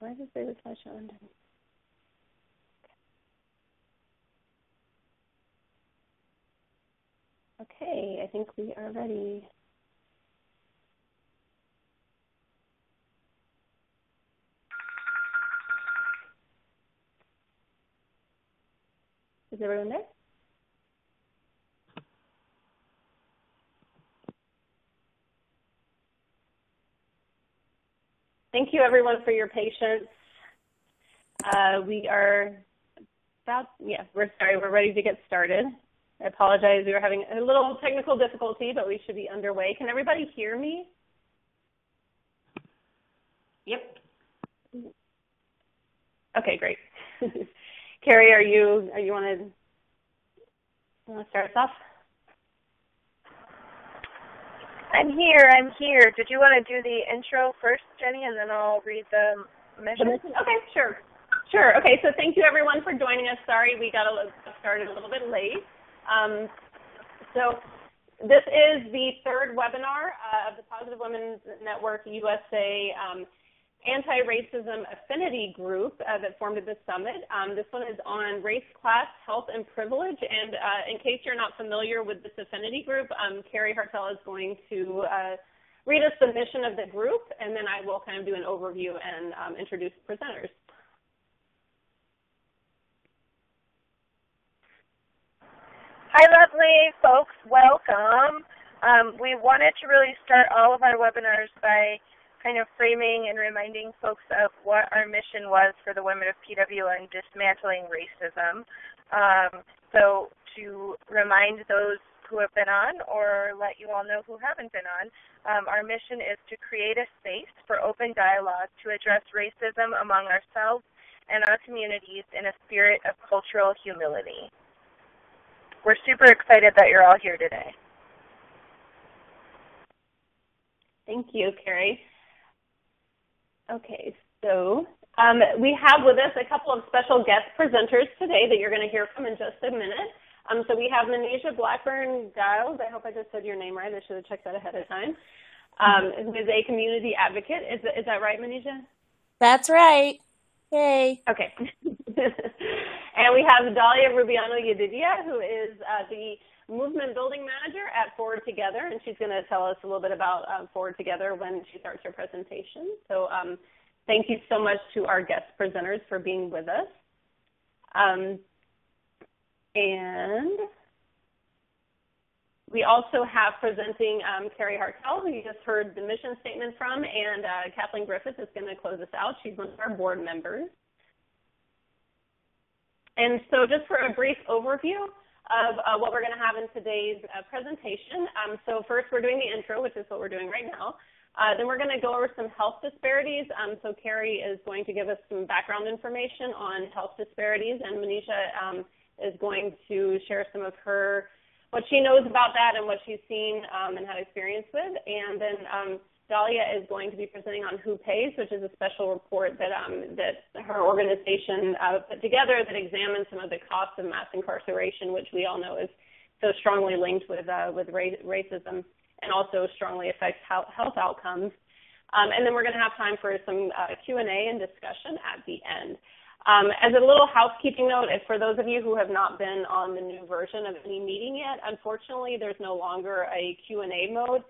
Why does it say the slideshow ended? Okay, I think we are ready. Is everyone there? Thank you, everyone, for your patience. We are we're ready to get started. I apologize, we were having a little technical difficulty, but we should be underway. Can everybody hear me? Yep. Okay, great. Kari, you want to start us off? I'm here. Did you want to do the intro first, Jenny, and then I'll read the mission? Okay, sure. Okay, so thank you, everyone, for joining us. Sorry we got started a little bit late. So this is the third webinar of the Positive Women's Network USA anti-racism affinity group that formed at the summit. This one is on race, class, health, and privilege. And in case you're not familiar with this affinity group, Kari Hartel is going to read us the mission of the group, and then I will kind of do an overview and introduce presenters. Hi, lovely folks. Welcome. We wanted to really start all of our webinars by kind of framing and reminding folks of what our mission was for the women of PWN dismantling racism. So to remind those who have been on or let you all know who haven't been on, our mission is to create a space for open dialogue to address racism among ourselves and our communities in a spirit of cultural humility. We're super excited that you're all here today. Thank you, Kari. Okay, so we have with us a couple of special guest presenters today that you're going to hear from in just a minute. So we have Manige Blackburn-Giles. I hope I just said your name right. I should have checked that ahead of time. Who is a community advocate. Is that right, Manige? That's right. Yay. Okay. And we have Dalia Rubiano Yedidia, who is the movement building manager at Forward Together, and she's going to tell us a little bit about Forward Together when she starts her presentation. So thank you so much to our guest presenters for being with us. And we also have presenting Kari Hartel, who you just heard the mission statement from, and Kathleen Griffith is going to close us out. She's one of our board members. And so just for a brief overview of what we're going to have in today's presentation. So first we're doing the intro, which is what we're doing right now. Then we're going to go over some health disparities. So Kari is going to give us some background information on health disparities, and Manige is going to share some of what she knows about that and what she's seen and had experience with. And then Dalia is going to be presenting on Who Pays, which is a special report that her organization put together that examines some of the costs of mass incarceration, which we all know is so strongly linked with racism and also strongly affects health outcomes. And then we're going to have time for some Q&A and discussion at the end. As a little housekeeping note, for those of you who have not been on the new version of any meeting yet, unfortunately there's no longer a Q&A mode.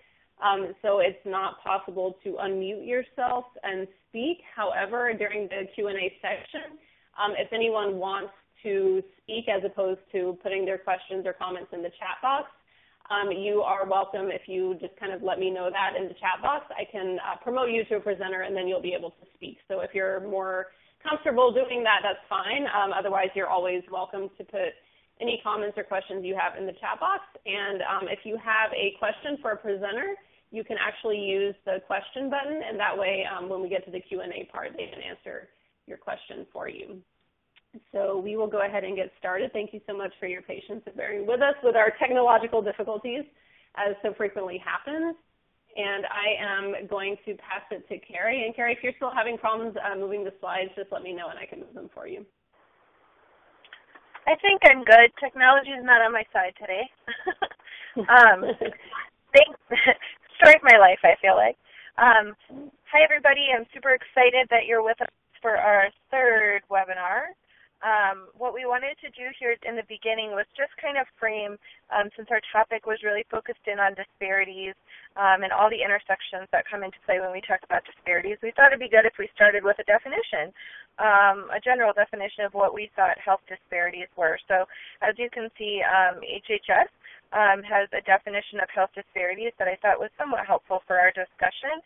So it's not possible to unmute yourself and speak. However, during the Q&A section, if anyone wants to speak as opposed to putting their questions or comments in the chat box, you are welcome. If you just kind of let me know that in the chat box, I can promote you to a presenter and then you'll be able to speak. So if you're more comfortable doing that, that's fine. Otherwise, you're always welcome to put any comments or questions you have in the chat box. And if you have a question for a presenter, you can actually use the question button, and that way when we get to the Q&A part, they can answer your question for you. So we will go ahead and get started. Thank you so much for your patience and bearing with us with our technological difficulties, as so frequently happens. And I am going to pass it to Kari. And Kari, if you're still having problems moving the slides, just let me know and I can move them for you. I think I'm good. Technology is not on my side today. Story of my life, I feel like. Hi, everybody. I'm super excited that you're with us for our third webinar. What we wanted to do here in the beginning was just kind of frame, since our topic was really focused in on disparities and all the intersections that come into play when we talk about disparities, we thought it'd be good if we started with a definition, a general definition of what we thought health disparities were. So as you can see, HHS has a definition of health disparities that I thought was somewhat helpful for our discussion,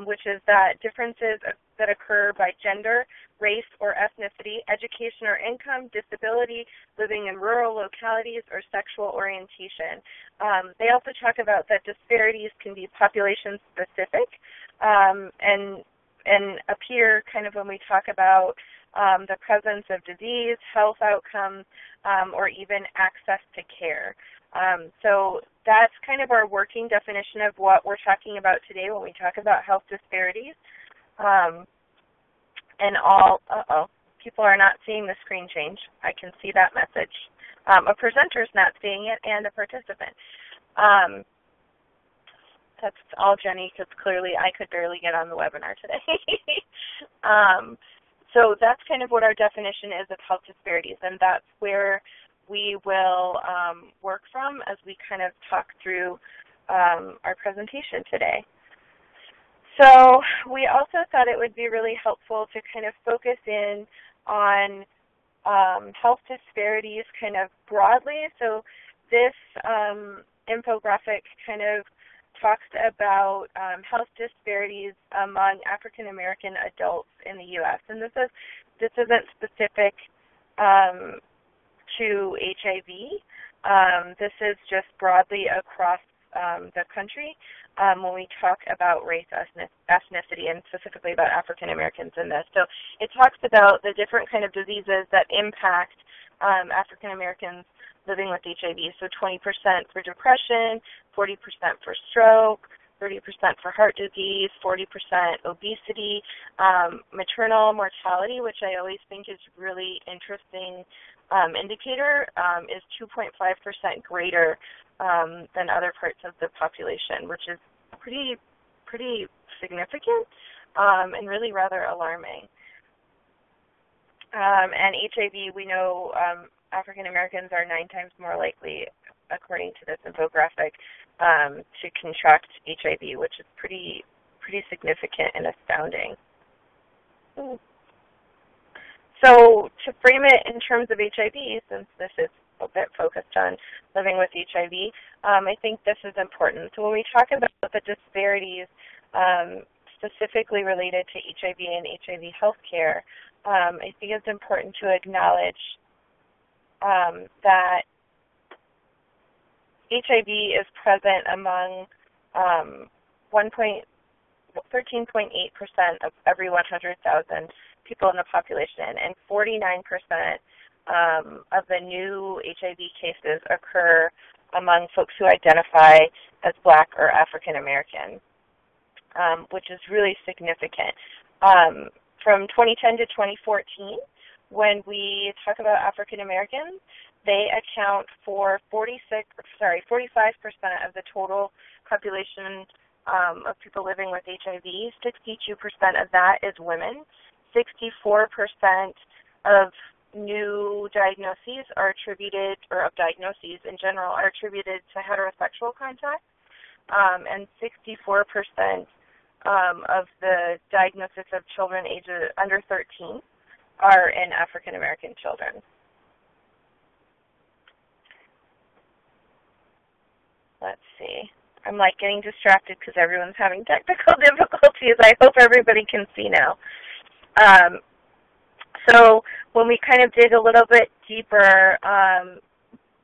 which is that differences that occur by gender, race, or ethnicity, education or income, disability, living in rural localities, or sexual orientation. They also talk about that disparities can be population-specific and appear kind of when we talk about the presence of disease, health outcomes, or even access to care. So that's kind of our working definition of what we're talking about today when we talk about health disparities. People are not seeing the screen change. I can see that message. A presenter's not seeing it, and a participant. That's all Jenny, because clearly I could barely get on the webinar today. So that's kind of what our definition is of health disparities, and that's where we will work from as we kind of talk through our presentation today. So we also thought it would be really helpful to kind of focus in on health disparities kind of broadly. So this infographic kind of talks about health disparities among African American adults in the U.S. And this isn't specific to HIV. This is just broadly across the country when we talk about race, ethnicity, and specifically about African Americans in this. So it talks about the different kind of diseases that impact African Americans living with HIV. So 20% for depression, 40% for stroke, 30% for heart disease, 40% obesity, maternal mortality, which I always think is really interesting indicator, is 2.5% greater than other parts of the population, which is pretty significant and really rather alarming. And HIV, we know African Americans are 9 times more likely, according to this infographic, to contract HIV, which is pretty significant and astounding. So to frame it in terms of HIV, since this is a bit focused on living with HIV, I think this is important. So when we talk about the disparities specifically related to HIV and HIV healthcare, I think it's important to acknowledge that HIV is present among 13.8% of every 100,000 people in the population, and 49% of the new HIV cases occur among folks who identify as Black or African American, which is really significant. From 2010 to 2014, when we talk about African Americans, they account for 45% of the total population of people living with HIV. 62% of that is women. 64% of new diagnoses are attributed, or of diagnoses in general, are attributed to heterosexual contact, and 64% of the diagnosis of children ages under 13 are in African American children. Let's see. I'm like getting distracted because everyone's having technical difficulties. I hope everybody can see now. So when we kind of dig a little bit deeper,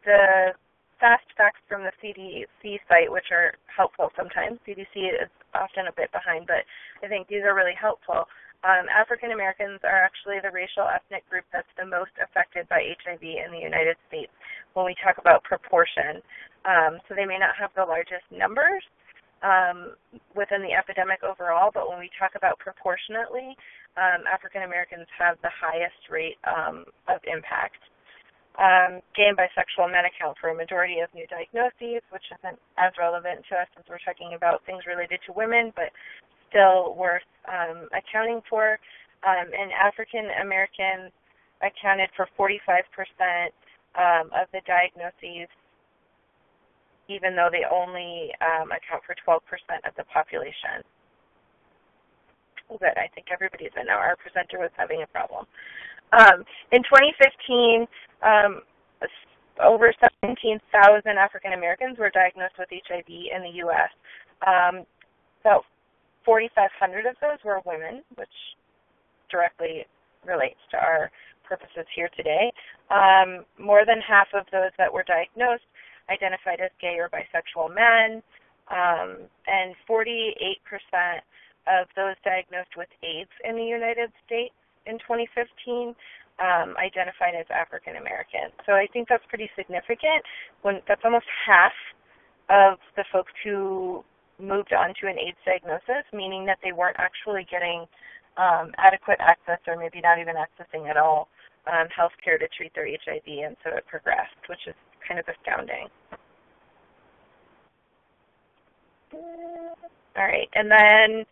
the fast facts from the CDC site, which are helpful sometimes. CDC is often a bit behind, but I think these are really helpful. African Americans are actually the racial ethnic group that's the most affected by HIV in the United States when we talk about proportion. So they may not have the largest numbers within the epidemic overall, but when we talk about proportionately, African Americans have the highest rate of impact. Gay and bisexual men account for a majority of new diagnoses, which isn't as relevant to us since we're talking about things related to women, but still worth accounting for. and African Americans accounted for 45% of the diagnoses, even though they only account for 12% of the population. Good, I think everybody's in now. Our presenter was having a problem. In 2015, over 17,000 African Americans were diagnosed with HIV in the U.S. About 4,500 of those were women, which directly relates to our purposes here today. More than half of those that were diagnosed identified as gay or bisexual men, and 48% of those diagnosed with AIDS in the United States in 2015 identified as African American. So I think that's pretty significant. That's almost half of the folks who moved on to an AIDS diagnosis, meaning that they weren't actually getting adequate access, or maybe not even accessing at all, health care to treat their HIV, and so it progressed, which is kind of astounding. All right, and then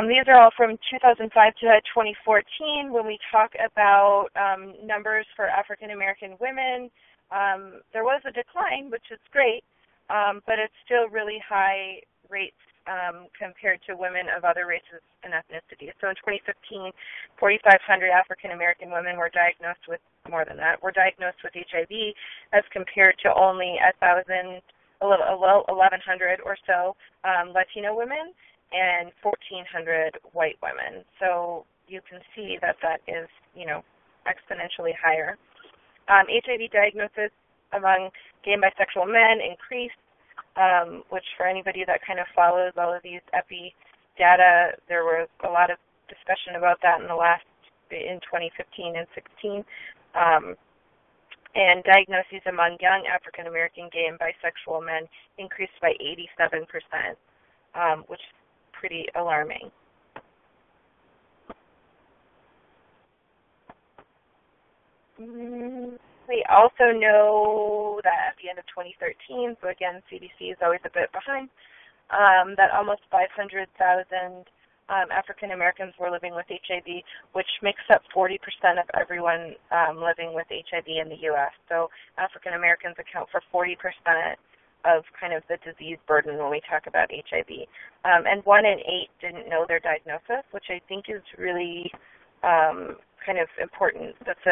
these are all from 2005 to 2014. When we talk about numbers for African American women, there was a decline, which is great, but it's still really high rates compared to women of other races and ethnicities. So in 2015, 4,500 African American women were diagnosed with, more than that, were diagnosed with HIV, as compared to only 1,100 or so Latino women and 1,400 white women. So you can see that that is, exponentially higher. HIV diagnosis among gay and bisexual men increased, which for anybody that kind of follows all of these epi data, there was a lot of discussion about that in 2015 and 16. And diagnoses among young African American gay and bisexual men increased by 87%, which is pretty alarming. We also know that at the end of 2013, so again, CDC is always a bit behind, that almost 500,000 African Americans were living with HIV, which makes up 40% of everyone living with HIV in the U.S. So African Americans account for 40% of kind of the disease burden when we talk about HIV. And 1 in 8 didn't know their diagnosis, which I think is really kind of important. That's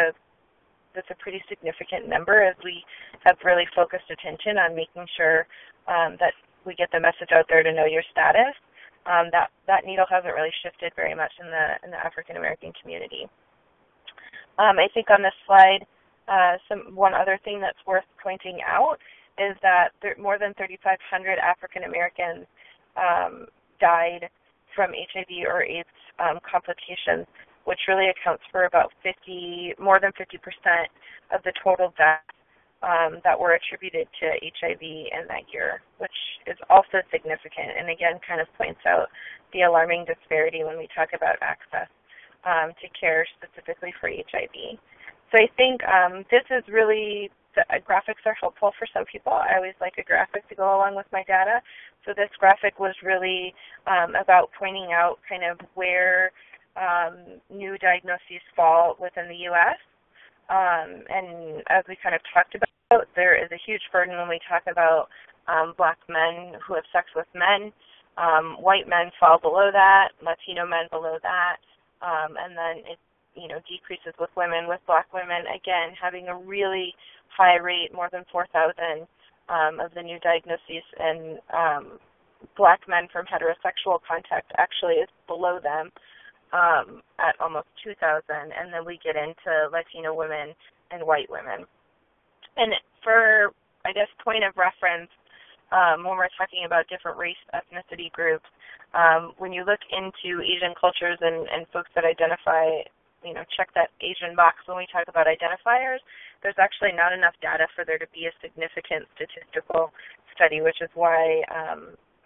a pretty significant number, as we have really focused attention on making sure that we get the message out there to know your status. That needle hasn't really shifted very much in the African American community. I think on this slide, one other thing that's worth pointing out is that more than 3,500 African Americans died from HIV or AIDS complications, which really accounts for about more than 50% of the total deaths that were attributed to HIV in that year, which is also significant, and again kind of points out the alarming disparity when we talk about access to care specifically for HIV. So I think this is really, graphics are helpful for some people. I always like a graphic to go along with my data. So this graphic was really about pointing out kind of where new diagnoses fall within the U.S. And as we kind of talked about, there is a huge burden when we talk about black men who have sex with men. White men fall below that, Latino men below that, and then it decreases with women. With black women, again, having a really high rate, more than 4,000 of the new diagnoses, and black men from heterosexual contact actually is below them at almost 2,000, and then we get into Latino women and white women. And for, I guess, point of reference, when we're talking about different race ethnicity groups, when you look into Asian cultures and folks that identify, check that Asian box when we talk about identifiers, there's actually not enough data for there to be a significant statistical study, which is why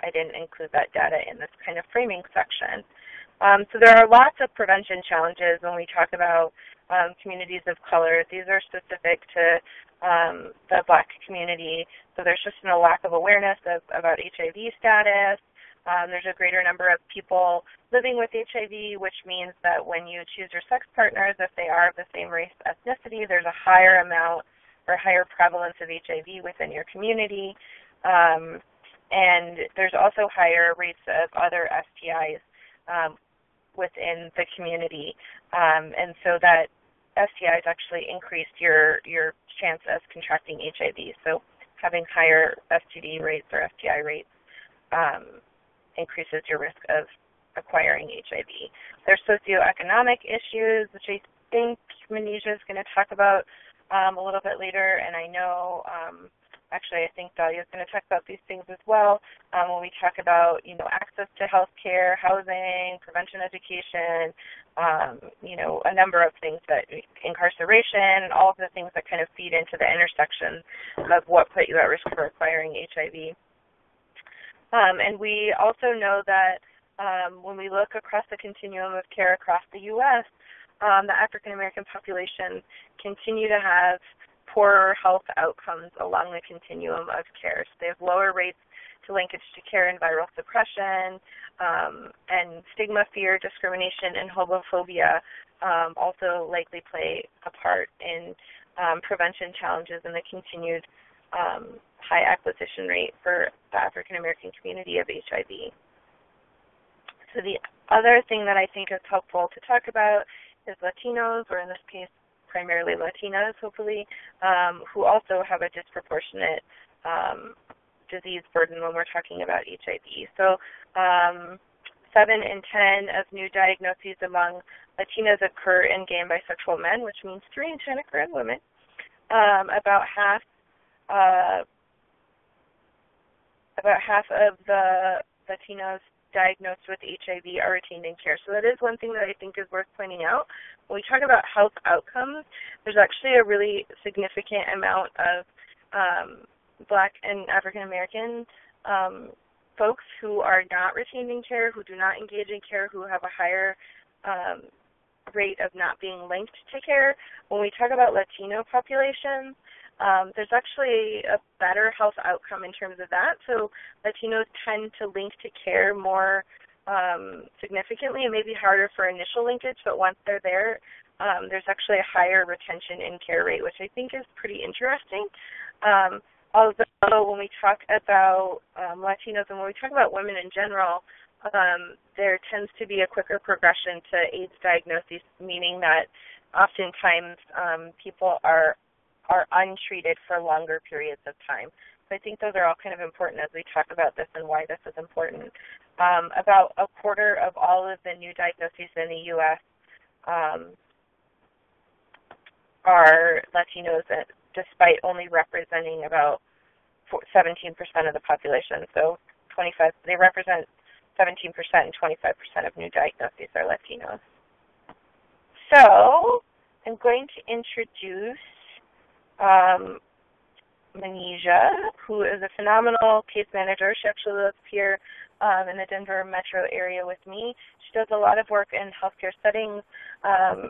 I didn't include that data in this kind of framing section. So there are lots of prevention challenges when we talk about communities of color. These are specific to the black community. So there's just a lack of awareness about HIV status. There's a greater number of people living with HIV, which means that when you choose your sex partners, if they are of the same race ethnicity, there's a higher amount or higher prevalence of HIV within your community. And there's also higher rates of other STIs within the community. And so that STIs actually increased your chance of contracting HIV. So having higher STD rates or STI rates increases your risk of acquiring HIV. There's socioeconomic issues, which I think Manige is going to talk about a little bit later, and I know actually, I think Dalia is going to talk about these things as well when we talk about, access to health care, housing, prevention education, a number of things that incarceration and all of the things that kind of feed into the intersection of what put you at risk for acquiring HIV. And we also know that when we look across the continuum of care across the U.S., the African American population continue to have poorer health outcomes along the continuum of care. So they have lower rates to linkage to care and viral suppression, and stigma, fear, discrimination, and homophobia also likely play a part in prevention challenges and the continued high acquisition rate for the African American community of HIV. So the other thing that I think is helpful to talk about is Latinos, or in this case, primarily Latinas, hopefully, who also have a disproportionate disease burden when we're talking about HIV. So 7 in 10 of new diagnoses among Latinas occur in gay and bisexual men, which means 3 in 10 occur in women. About half of the Latinos diagnosed with HIV are retained in care. So that is one thing that I think is worth pointing out. When we talk about health outcomes, there's actually a really significant amount of Black and African American folks who are not retained in care, who do not engage in care, who have a higher rate of not being linked to care. When we talk about Latino populations, there's actually a better health outcome in terms of that. So Latinos tend to link to care more significantly. It may be harder for initial linkage, but once they're there, there's actually a higher retention in care rate, which I think is pretty interesting. Although when we talk about Latinos and when we talk about women in general, there tends to be a quicker progression to AIDS diagnosis, meaning that oftentimes people are untreated for longer periods of time. So I think those are all kind of important as we talk about this and why this is important. About a quarter of all of the new diagnoses in the U.S. Are Latinos, despite only representing about 17% of the population. So they represent 17% and 25% of new diagnoses are Latinos. So I'm going to introduce Manige, who is a phenomenal case manager. She actually lives here in the Denver metro area with me. She does a lot of work in healthcare settings,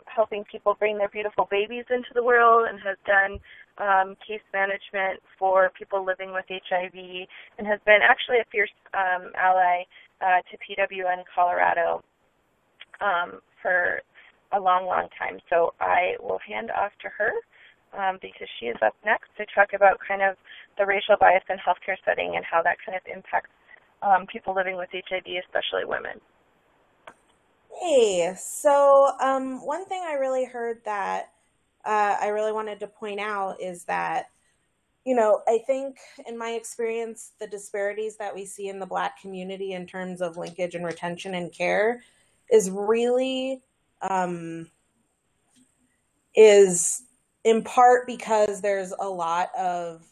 helping people bring their beautiful babies into the world, and has done case management for people living with HIV, and has been actually a fierce ally to PWN Colorado for a long, long time. So I will hand off to her because she is up next to talk about kind of the racial bias in healthcare setting and how that kind of impacts people living with HIV, especially women. Hey, so one thing I really heard that I really wanted to point out is that, I think in my experience, the disparities that we see in the Black community in terms of linkage and retention and care is really is in part because there's a lot of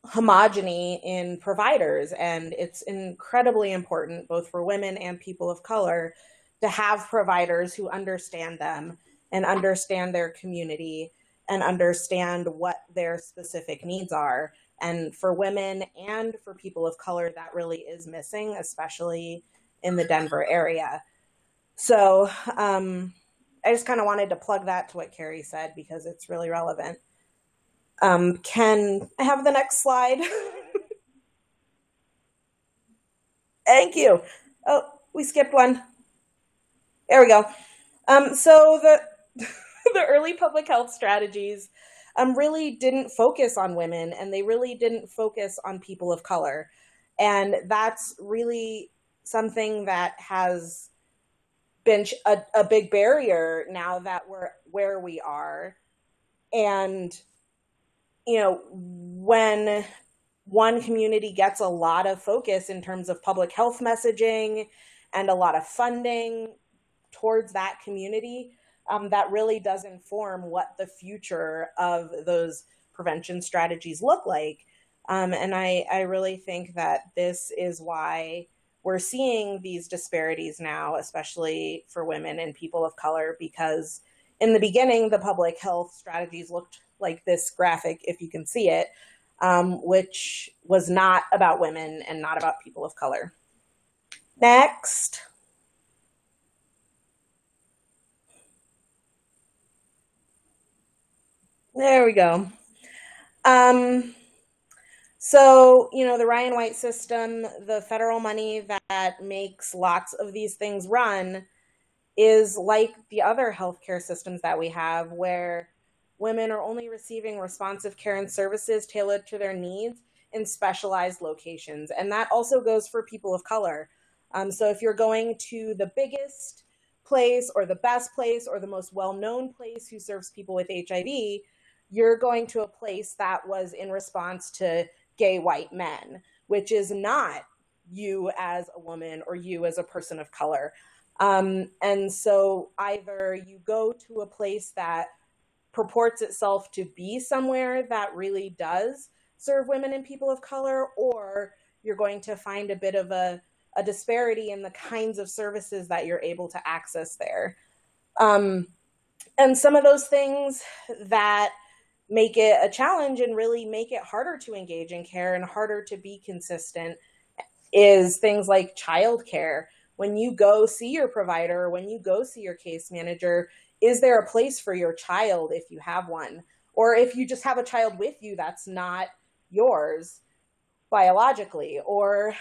homogeny in providers, and it's incredibly important both for women and people of color to have providers who understand them and understand their community and understand what their specific needs are. And for women and for people of color, that really is missing, especially in the Denver area. So I just kind of wanted to plug that to what Kari said because it's really relevant. Can I have the next slide? Thank you. Oh, we skipped one. There we go. So the the early public health strategies really didn't focus on women, and they really didn't focus on people of color. And that's really something that has been a big barrier now that we're where we are. And, you know, when one community gets a lot of focus in terms of public health messaging and a lot of funding towards that community, that really does inform what the future of those prevention strategies look like. And I really think that this is why we're seeing these disparities now, especially for women and people of color, because in the beginning, the public health strategies looked like this graphic, if you can see it, which was not about women and not about people of color. Next. There we go. So, you know, the Ryan White system, the federal money that makes lots of these things run, is like the other healthcare systems that we have, where women are only receiving responsive care and services tailored to their needs in specialized locations. And that also goes for people of color. So if you're going to the biggest place or the best place or the most well-known place who serves people with HIV, you're going to a place that was in response to gay white men, which is not you as a woman or you as a person of color. And so either you go to a place that purports itself to be somewhere that really does serve women and people of color, or you're going to find a bit of a disparity in the kinds of services that you're able to access there. And some of those things that make it a challenge and really make it harder to engage in care and harder to be consistent is things like childcare. When you go see your provider, when you go see your case manager, is there a place for your child if you have one? Or if you just have a child with you that's not yours biologically? Or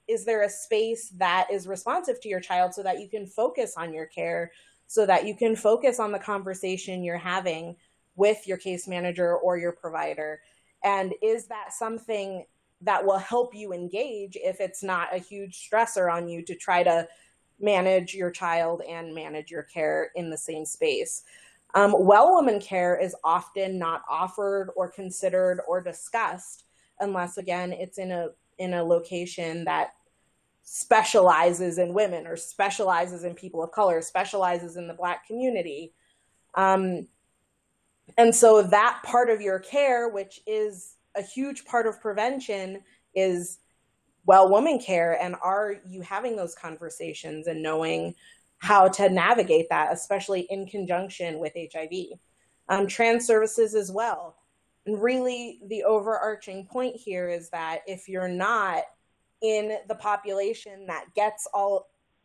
is there a space that is responsive to your child so that you can focus on your care, so that you can focus on the conversation you're having with your case manager or your provider? And is that something that will help you engage if it's not a huge stressor on you to try to manage your child and manage your care in the same space? Well woman care is often not offered or considered or discussed unless, again, it's in a location that specializes in women or specializes in people of color, specializes in the Black community. And so that part of your care, which is a huge part of prevention, is well woman care. And are you having those conversations and knowing how to navigate that, especially in conjunction with HIV? Trans services as well. And really the overarching point here is that if you're not in the population that gets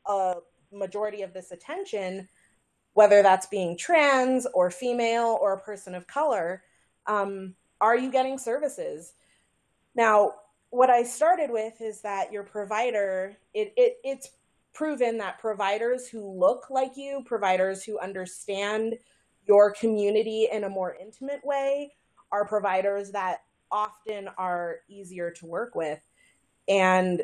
a majority of this attention, whether that's being trans or female or a person of color, are you getting services? Now, what I started with is that your provider, it's proven that providers who look like you, providers who understand your community in a more intimate way, are providers that often are easier to work with. And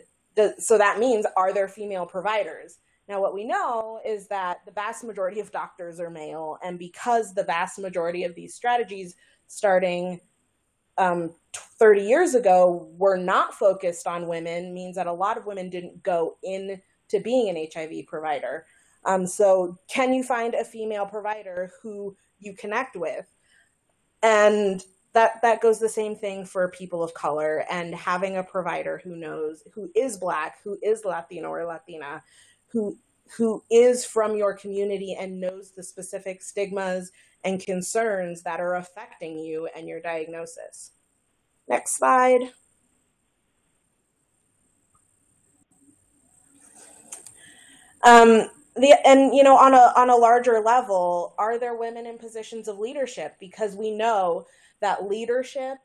so that means, are there female providers? Now, what we know is that the vast majority of doctors are male, and because the vast majority of these strategies starting 30 years ago were not focused on women, means that a lot of women didn't go into being an HIV provider. So can you find a female provider who you connect with? And that goes the same thing for people of color, and having a provider who knows, who is Black, who is Latino or Latina, who is from your community and knows the specific stigmas and concerns that are affecting you and your diagnosis. Next slide. On a larger level, are there women in positions of leadership? Because we know that leadership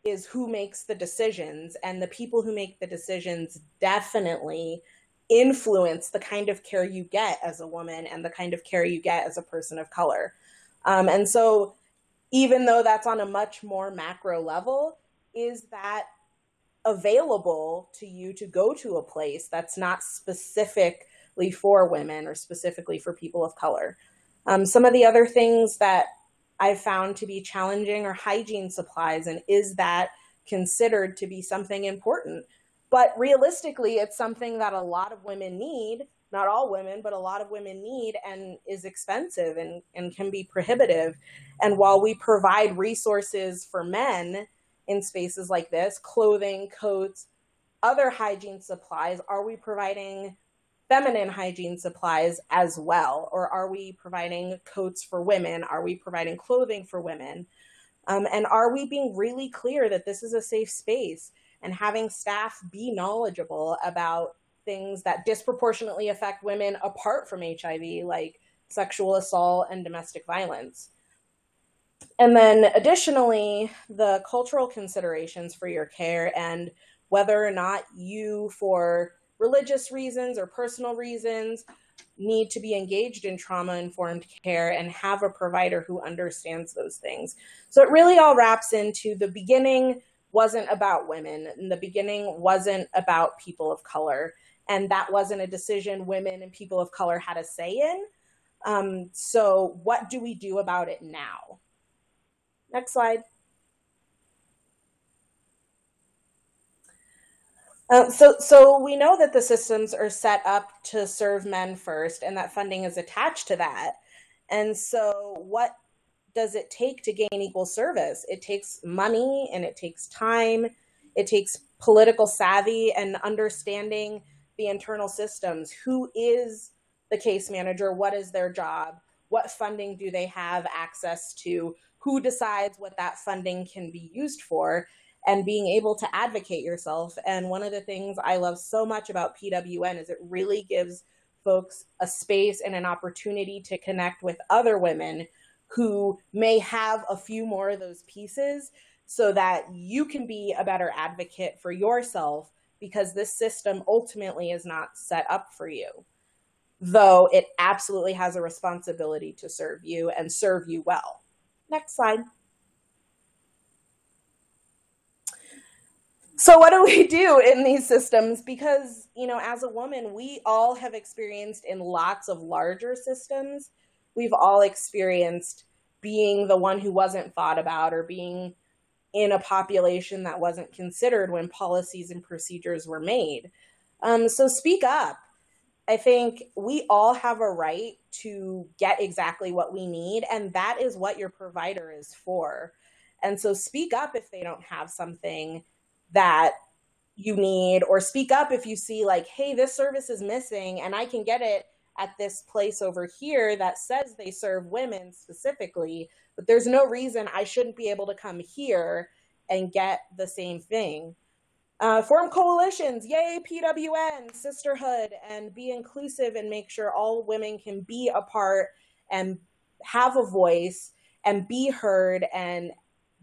is who makes the decisions, and the people who make the decisions definitely influence the kind of care you get as a woman and the kind of care you get as a person of color. And so even though that's on a much more macro level, is that available to you to go to a place that's not specifically for women or specifically for people of color? Some of the other things that I've found to be challenging are hygiene supplies, and is that considered to be something important? But realistically, it's something that a lot of women need, not all women, but a lot of women need, and is expensive and can be prohibitive. And while we provide resources for men in spaces like this, clothing, coats, other hygiene supplies, are we providing feminine hygiene supplies as well? Or are we providing coats for women? Are we providing clothing for women? And are we being really clear that this is a safe space, and having staff be knowledgeable about things that disproportionately affect women apart from HIV, like sexual assault and domestic violence? And then additionally, the cultural considerations for your care, and whether or not you, for religious reasons or personal reasons, need to be engaged in trauma-informed care and have a provider who understands those things. So it really all wraps into the beginning wasn't about women, and the beginning wasn't about people of color, and that wasn't a decision women and people of color had a say in. So what do we do about it now? Next slide. So we know that the systems are set up to serve men first, and that funding is attached to that. And so what does it take to gain equal service? It takes money, and it takes time. It takes political savvy and understanding the internal systems. Who is the case manager? What is their job? What funding do they have access to? Who decides what that funding can be used for? And being able to advocate yourself. And one of the things I love so much about PWN is it really gives folks a space and an opportunity to connect with other women who may have a few more of those pieces, so that you can be a better advocate for yourself, because this system ultimately is not set up for you, though it absolutely has a responsibility to serve you and serve you well. Next slide. So what do we do in these systems? Because, you know, as a woman, we all have experienced in lots of larger systems, we've all experienced being the one who wasn't thought about, or being in a population that wasn't considered when policies and procedures were made. So speak up. I think we all have a right to get exactly what we need, and that is what your provider is for. And so speak up if they don't have something that you need, or speak up if you see like, hey, this service is missing and I can get it at this place over here that says they serve women specifically, but there's no reason I shouldn't be able to come here and get the same thing. Form coalitions, yay, PWN, sisterhood, and be inclusive and make sure all women can be a part and have a voice and be heard and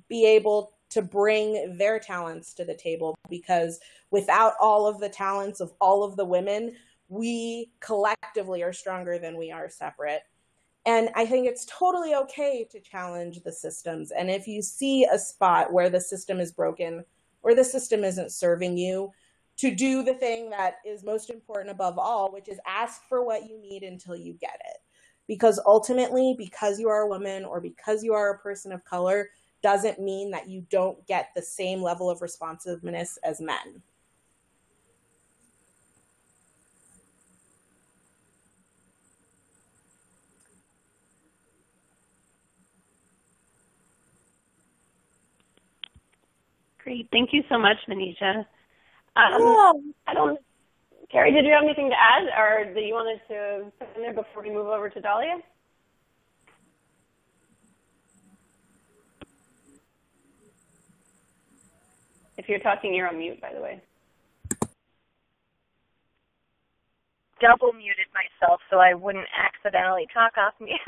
be able to bring their talents to the table, because without all of the talents of all of the women, we collectively are stronger than we are separate. And I think it's totally okay to challenge the systems. And if you see a spot where the system is broken or the system isn't serving you, to do the thing that is most important above all, which is ask for what you need until you get it. Because ultimately, because you are a woman or because you are a person of color, doesn't mean that you don't get the same level of responsiveness as men. Great. Thank you so much, Manige. Kari, did you have anything to add, or do you wanted to put in there before we move over to Dalia? If you're talking, you're on mute, by the way. Double muted myself so I wouldn't accidentally talk off mute.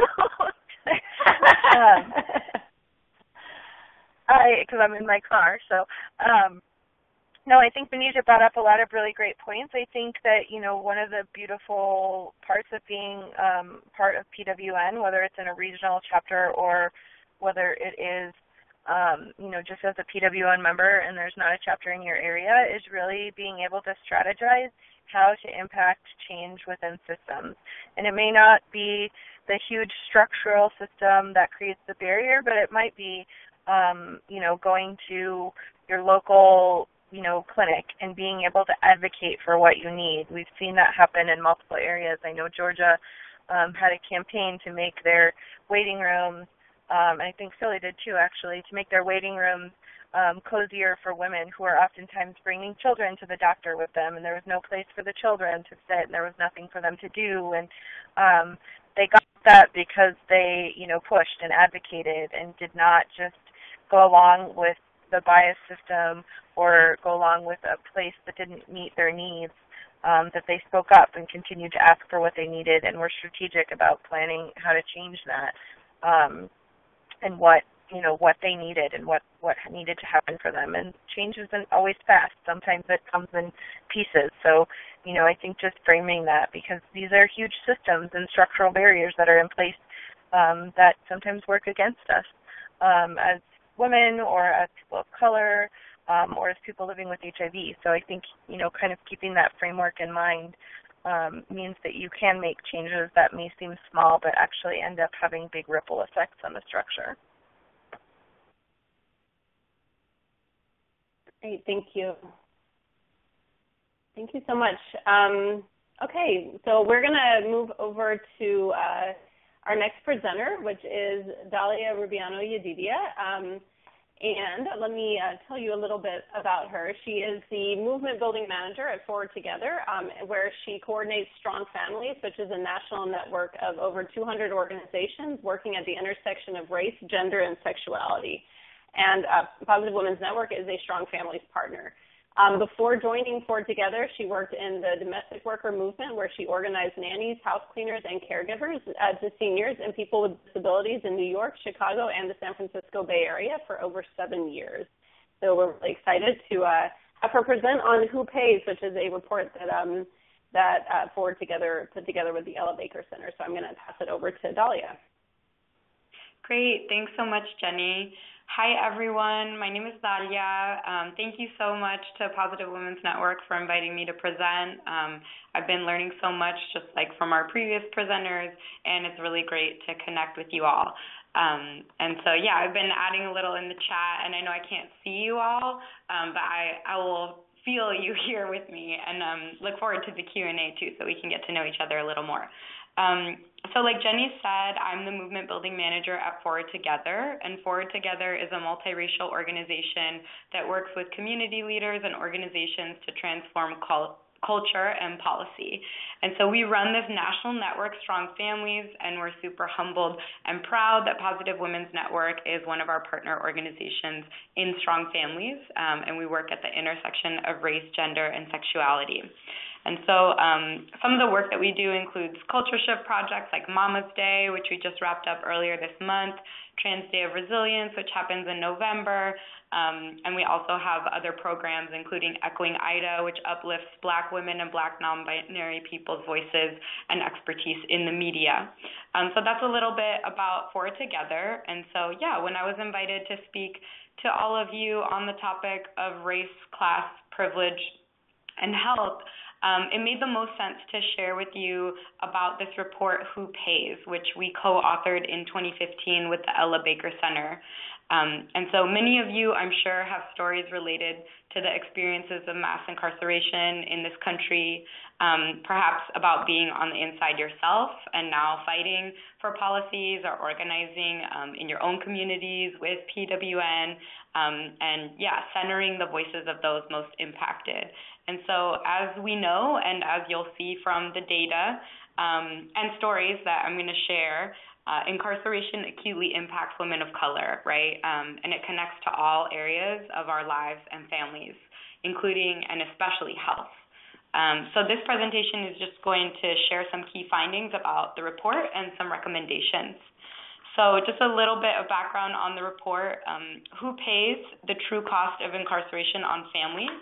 because I'm in my car. So, no, I think Manige brought up a lot of really great points. I think that, one of the beautiful parts of being part of PWN, whether it's in a regional chapter or whether it is, just as a PWN member and there's not a chapter in your area, is really being able to strategize how to impact change within systems. And it may not be the huge structural system that creates the barrier, but it might be, going to your local, clinic and being able to advocate for what you need. We've seen that happen in multiple areas. I know Georgia had a campaign to make their waiting rooms, and I think Philly did too, actually, to make their waiting rooms cozier for women who are oftentimes bringing children to the doctor with them, and there was no place for the children to sit, and there was nothing for them to do, and they got that because they, pushed and advocated and did not just go along with the bias system or go along with a place that didn't meet their needs, that they spoke up and continued to ask for what they needed and were strategic about planning how to change that, and what they needed and what needed to happen for them. And change isn't always fast. Sometimes it comes in pieces. So, I think just framing that, because these are huge systems and structural barriers that are in place that sometimes work against us as women or as people of color or as people living with HIV. So I think, kind of keeping that framework in mind means that you can make changes that may seem small but actually end up having big ripple effects on the structure. Great, thank you. Thank you so much. Okay, so we're going to move over to our next presenter, which is Dalia Rubiano Yedidia. And let me tell you a little bit about her. She is the Movement Building Manager at Forward Together, where she coordinates Strong Families, which is a national network of over 200 organizations working at the intersection of race, gender, and sexuality. And Positive Women's Network is a Strong Families partner. Before joining Forward Together, she worked in the domestic worker movement, where she organized nannies, house cleaners, and caregivers to seniors and people with disabilities in New York, Chicago, and the San Francisco Bay Area for over 7 years. So we're really excited to have her present on Who Pays, which is a report that Forward Together put together with the Ella Baker Center. So I'm going to pass it over to Dalia. Great. Thanks so much, Jenny. Hi, everyone. My name is Dalia. Thank you so much to Positive Women's Network for inviting me to present. I've been learning so much just like from our previous presenters, and it's really great to connect with you all. And so, yeah, I've been adding a little in the chat, and I know I can't see you all, but I will feel you here with me, and look forward to the Q&A too, so we can get to know each other a little more. So like Jenny said, I'm the Movement Building Manager at Forward Together, and Forward Together is a multiracial organization that works with community leaders and organizations to transform culture and policy. And so we run this national network, Strong Families, and we're super humbled and proud that Positive Women's Network is one of our partner organizations in Strong Families, and we work at the intersection of race, gender, and sexuality. And so some of the work that we do includes culture shift projects like Mama's Day, which we just wrapped up earlier this month, Trans Day of Resilience, which happens in November, and we also have other programs including Echoing Ida, which uplifts Black women and Black non-binary people's voices and expertise in the media. So that's a little bit about Forward Together. And so, yeah, when I was invited to speak to all of you on the topic of race, class, privilege, and health, it made the most sense to share with you about this report, Who Pays, which we co-authored in 2015 with the Ella Baker Center. And so many of you, I'm sure, have stories related to the experiences of mass incarceration in this country, perhaps about being on the inside yourself and now fighting for policies or organizing in your own communities with PWN, and, yeah, centering the voices of those most impacted. And so as we know, and as you'll see from the data and stories that I'm going to share, incarceration acutely impacts women of color, right? And it connects to all areas of our lives and families, including and especially health. So this presentation is just going to share some key findings about the report and some recommendations. So just a little bit of background on the report. Who pays the true cost of incarceration on families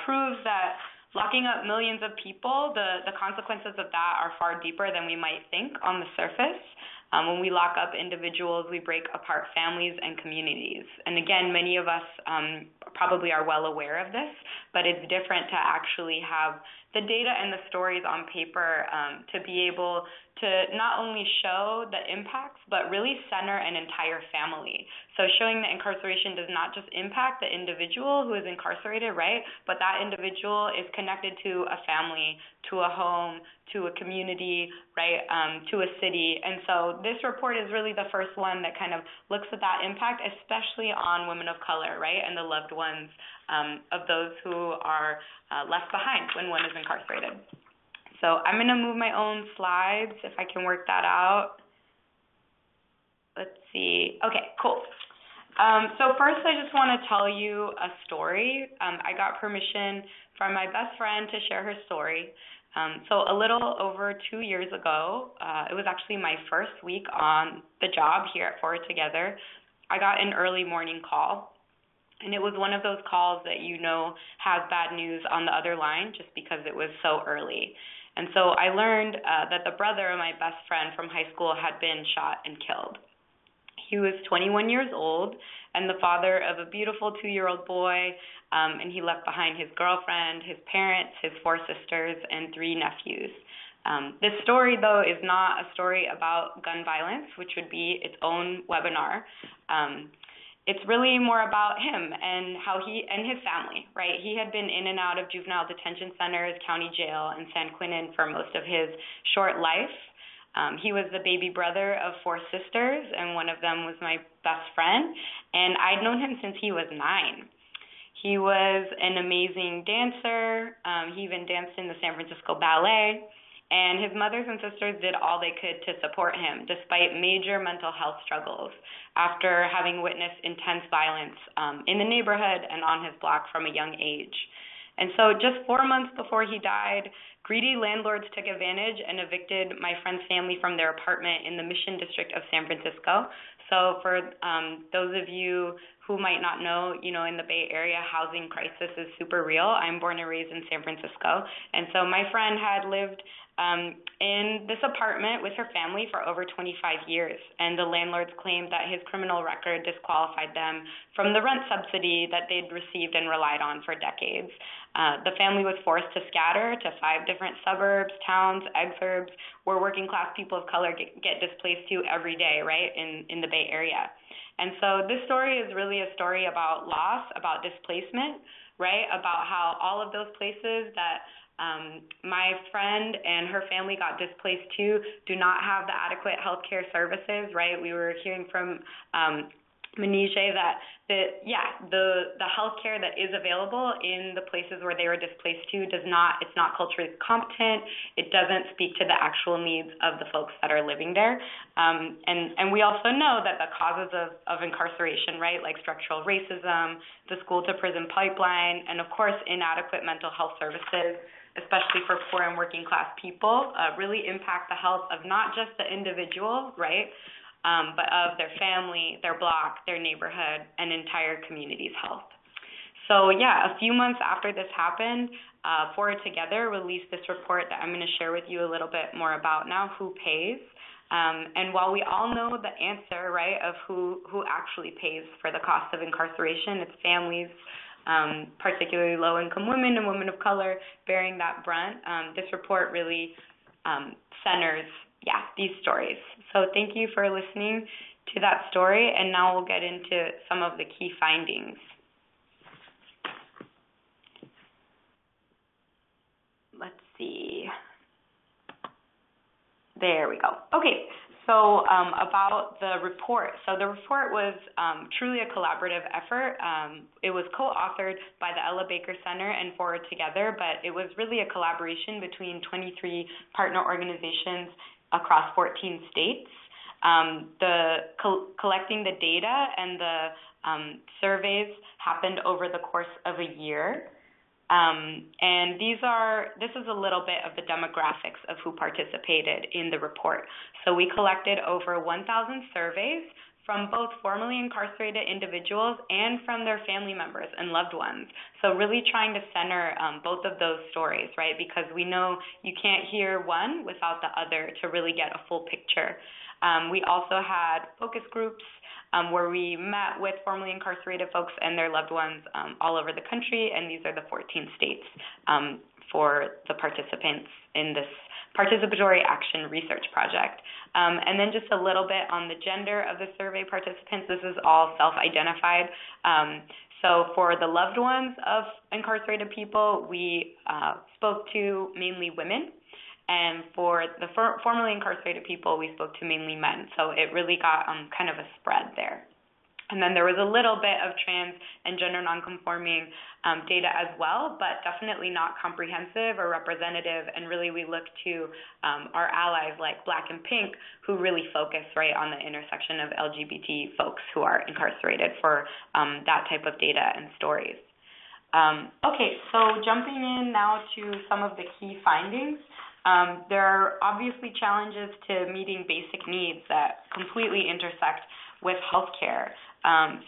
proves that locking up millions of people, the consequences of that are far deeper than we might think on the surface. When we lock up individuals, we break apart families and communities. And again, many of us probably are well aware of this, but it's different to actually have the data and the stories on paper to be able to not only show the impacts, but really center an entire family. So showing that incarceration does not just impact the individual who is incarcerated, right, but that individual is connected to a family, to a home, to a community, right, to a city. And so this report is really the first one that kind of looks at that impact, especially on women of color, right, and the loved ones of those who are left behind when one is incarcerated. So I'm going to move my own slides if I can work that out. Let's see. Okay, cool. So first I just want to tell you a story. I got permission from my best friend to share her story. So a little over 2 years ago, it was actually my first week on the job here at Forward Together, I got an early morning call. And it was one of those calls that you know has bad news on the other line just because it was so early. And so I learned that the brother of my best friend from high school had been shot and killed. He was 21 years old and the father of a beautiful 2-year-old boy, and he left behind his girlfriend, his parents, his 4 sisters, and 3 nephews. This story, though, is not a story about gun violence, which would be its own webinar. It's really more about him and how he and his family, right? He had been in and out of juvenile detention centers, county jail, and San Quentin for most of his short life. He was the baby brother of 4 sisters, and one of them was my best friend, and I'd known him since he was 9. He was an amazing dancer. He even danced in the San Francisco Ballet, and his mothers and sisters did all they could to support him, despite major mental health struggles after having witnessed intense violence in the neighborhood and on his block from a young age. And so just 4 months before he died, greedy landlords took advantage and evicted my friend's family from their apartment in the Mission District of San Francisco. So for those of you who might not know, in the Bay Area, housing crisis is super real. I'm born and raised in San Francisco. And so my friend had lived in this apartment with her family for over 25 years, and the landlords claimed that his criminal record disqualified them from the rent subsidy that they'd received and relied on for decades. The family was forced to scatter to 5 different suburbs, towns, exurbs, where working class people of color get displaced to every day, right, in the Bay Area. And so this story is really a story about loss, about displacement, right, about how all of those places that my friend and her family got displaced to do not have the adequate healthcare services, right? We were hearing from Manige that the healthcare that is available in the places where they were displaced to it's not culturally competent. It doesn't speak to the actual needs of the folks that are living there. And we also know that the causes of incarceration, right, like structural racism, the school to prison pipeline, and of course inadequate mental health services, especially for poor and working class people, really impact the health of not just the individual, right, but of their family, their block, their neighborhood, and entire community's health. So a few months after this happened, Forward Together released this report that I'm going to share with you a little bit more about now, who pays. And while we all know the answer, right, of who actually pays for the cost of incarceration, it's families, particularly low-income women and women of color bearing that brunt. This report really centers, these stories. So thank you for listening to that story, and now we'll get into some of the key findings. Let's see. There we go. Okay. So about the report. So the report was truly a collaborative effort. It was co-authored by the Ella Baker Center and Forward Together, but it was really a collaboration between 23 partner organizations across 14 states. Collecting the data and the surveys happened over the course of a year. And this is a little bit of the demographics of who participated in the report. So we collected over 1,000 surveys from both formerly incarcerated individuals and from their family members and loved ones. So really trying to center both of those stories, right? Because we know you can't hear one without the other to really get a full picture. We also had focus groups where we met with formerly incarcerated folks and their loved ones all over the country, and these are the 14 states for the participants in this participatory action research project. And then just a little bit on the gender of the survey participants. This is all self-identified. So for the loved ones of incarcerated people, we spoke to mainly women. And for the formerly incarcerated people, we spoke to mainly men. So it really got kind of a spread there. And then there was a little bit of trans and gender nonconforming data as well, but definitely not comprehensive or representative. And really we look to our allies like Black and Pink, who really focus right on the intersection of LGBT folks who are incarcerated for that type of data and stories. Okay, so jumping in now to some of the key findings. There are obviously challenges to meeting basic needs that completely intersect with healthcare.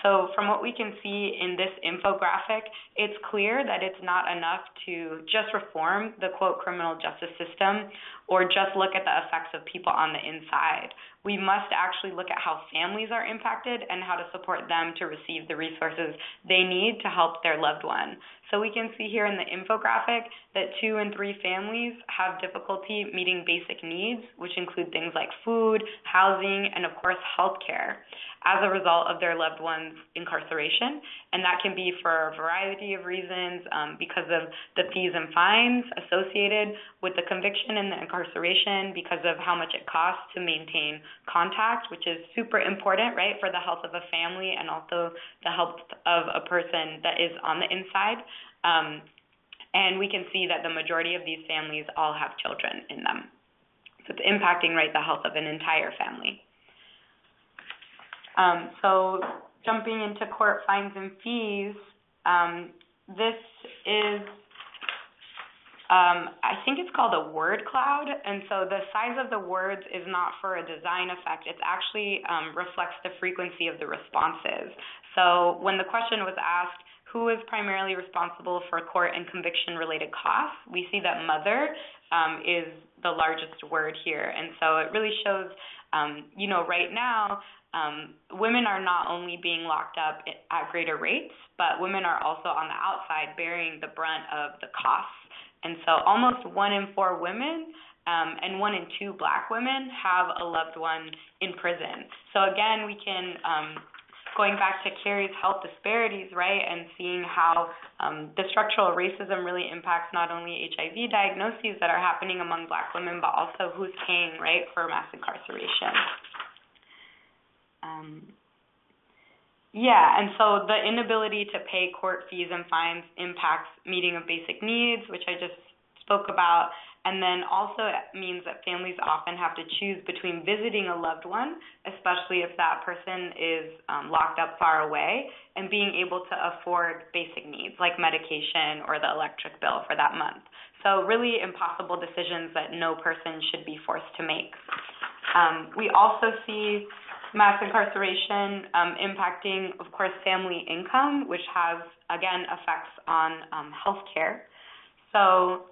So from what we can see in this infographic, it's clear that it's not enough to just reform the, quote, criminal justice system or just look at the effects of people on the inside. We must actually look at how families are impacted and how to support them to receive the resources they need to help their loved one. So we can see here in the infographic that 2 in 3 families have difficulty meeting basic needs, which include things like food, housing, and of course, healthcare, as a result of their loved one's incarceration. And that can be for a variety of reasons, because of the fees and fines associated with the conviction and the incarceration, because of how much it costs to maintain contact, which is super important, right, for the health of a family and also the health of a person that is on the inside. And we can see that the majority of these families all have children in them. So it's impacting, right, the health of an entire family. So jumping into court fines and fees, this is, I think it's called a word cloud, and so the size of the words is not for a design effect. It actually reflects the frequency of the responses. So when the question was asked, who is primarily responsible for court and conviction-related costs, we see that mother is the largest word here. And so it really shows, right now, women are not only being locked up at greater rates, but women are also on the outside bearing the brunt of the costs. And so almost 1 in 4 women and 1 in 2 Black women have a loved one in prison. So again, we can, going back to Kari's health disparities, right, and seeing how the structural racism really impacts not only HIV diagnoses that are happening among Black women, but also who's paying, right, for mass incarceration. And so the inability to pay court fees and fines impacts meeting of basic needs, which I just spoke about, and then also it means that families often have to choose between visiting a loved one, especially if that person is locked up far away, and being able to afford basic needs like medication or the electric bill for that month. So really impossible decisions that no person should be forced to make. We also see mass incarceration impacting, of course, family income, which has, again, effects on health care. So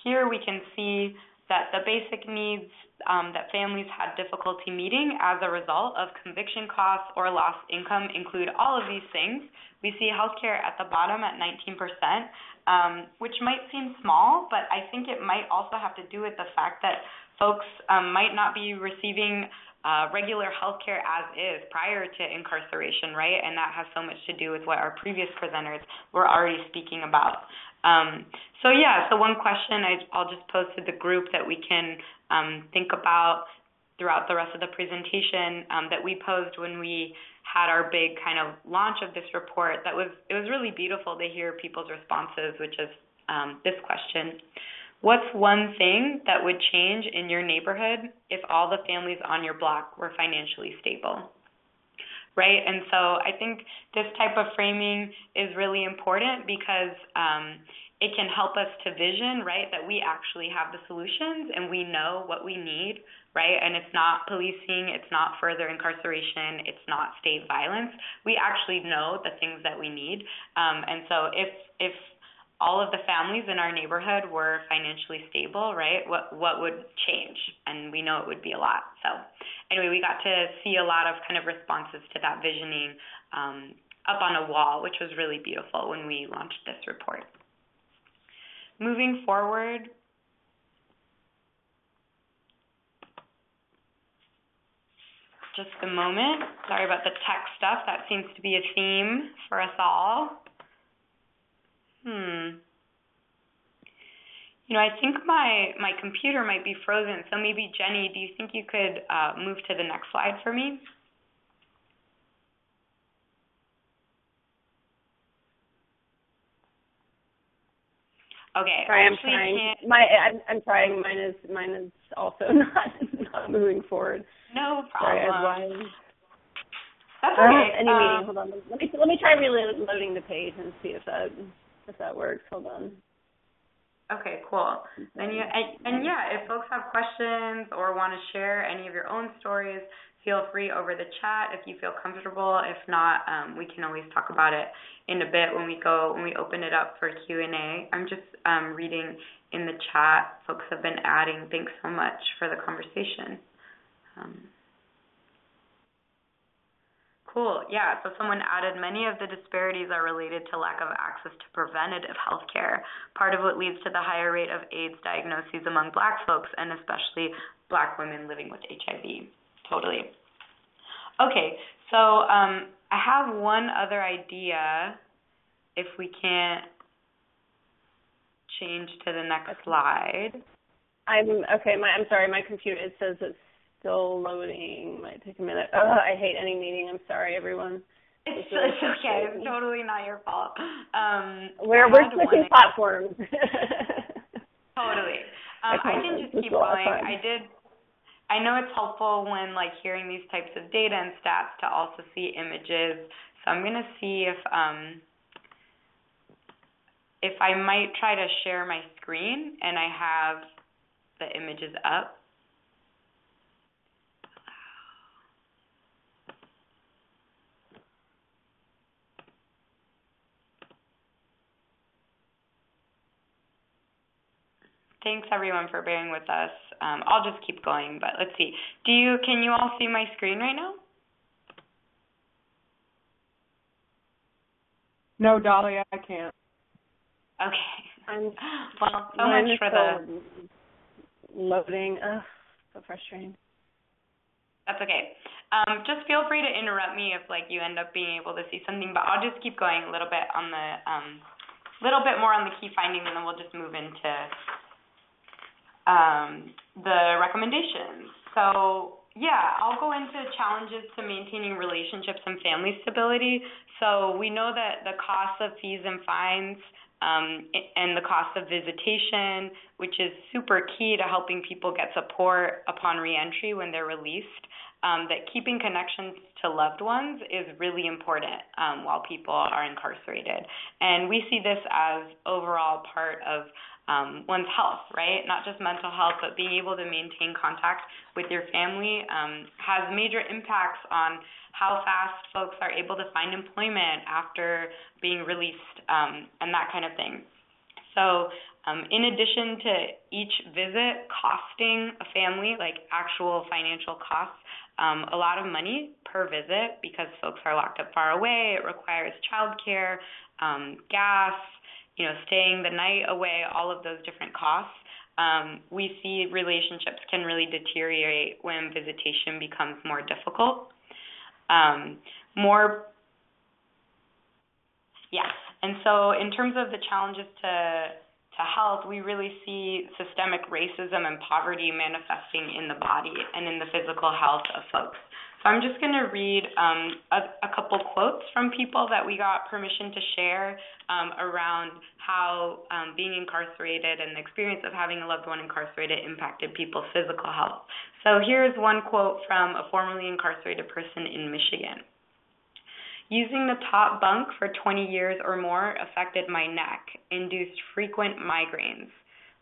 here we can see that the basic needs that families had difficulty meeting as a result of conviction costs or lost income include all of these things. We see healthcare at the bottom at 19%, which might seem small, but I think it might also have to do with the fact that folks might not be receiving regular health care as is prior to incarceration, right? And that has so much to do with what our previous presenters were already speaking about. So one question I'll just pose to the group that we can think about throughout the rest of the presentation that we posed when we had our big kind of launch of this report. It was really beautiful to hear people's responses, which is this question. What's one thing that would change in your neighborhood if all the families on your block were financially stable? right? And so I think this type of framing is really important because it can help us to vision, right, that we actually have the solutions and we know what we need, right? And it's not policing, it's not further incarceration, it's not state violence. We actually know the things that we need. And so if all of the families in our neighborhood were financially stable, right, what would change? And we know it would be a lot. So anyway, we got to see a lot of kind of responses to that visioning up on a wall, which was really beautiful when we launched this report. Moving forward, just a moment. Sorry about the tech stuff. That seems to be a theme for us all. I think my computer might be frozen, so maybe, Jenny, do you think you could move to the next slide for me? Okay. Sorry, I'm trying. I'm trying. Mine is also not moving forward. No problem. Sorry, that's okay. Any meeting. Hold on. Let me try reloading the page and see if that works. Hold on. Okay, cool. And if folks have questions or want to share any of your own stories, feel free over the chat if you feel comfortable. If not, we can always talk about it in a bit when we open it up for Q&A. I'm just reading in the chat. Folks have been adding. Thanks so much for the conversation. Cool. Yeah, so someone added, many of the disparities are related to lack of access to preventative health care, part of what leads to the higher rate of AIDS diagnoses among Black folks and especially Black women living with HIV. Totally. Okay, so I have one other idea if we can't change to the next slide. I'm sorry, my computer, it says it's still loading. Might take a minute. I hate any meeting. I'm sorry, everyone. It's okay. It's totally not your fault. We're switching platforms. Totally. I can just keep going. I know it's helpful when hearing these types of data and stats to also see images. So I'm going to see if I might try to share my screen and I have the images up. Thanks everyone for bearing with us. I'll just keep going, but let's see. Can you all see my screen right now? No, Dalia, I can't. Okay. Well, so much for the loading. So frustrating. That's okay. Just feel free to interrupt me if you end up being able to see something, but I'll just keep going a little bit on the little bit more on the key findings, and then we'll just move into the recommendations. So I'll go into challenges to maintaining relationships and family stability. So we know that the cost of fees and fines and the cost of visitation, which is super key to helping people get support upon reentry when they're released, that keeping connections to loved ones is really important while people are incarcerated. And we see this as overall part of one's health, right? Not just mental health, but being able to maintain contact with your family has major impacts on how fast folks are able to find employment after being released and that kind of thing. So in addition to each visit costing a family, actual financial costs, a lot of money per visit because folks are locked up far away. It requires childcare, gas, staying the night away, all of those different costs. We see relationships can really deteriorate when visitation becomes more difficult. And so in terms of the challenges to health, we really see systemic racism and poverty manifesting in the body and in the physical health of folks. So I'm just going to read a couple quotes from people that we got permission to share around how being incarcerated and the experience of having a loved one incarcerated impacted people's physical health. So here's one quote from a formerly incarcerated person in Michigan. Using the top bunk for 20 years or more affected my neck, induced frequent migraines.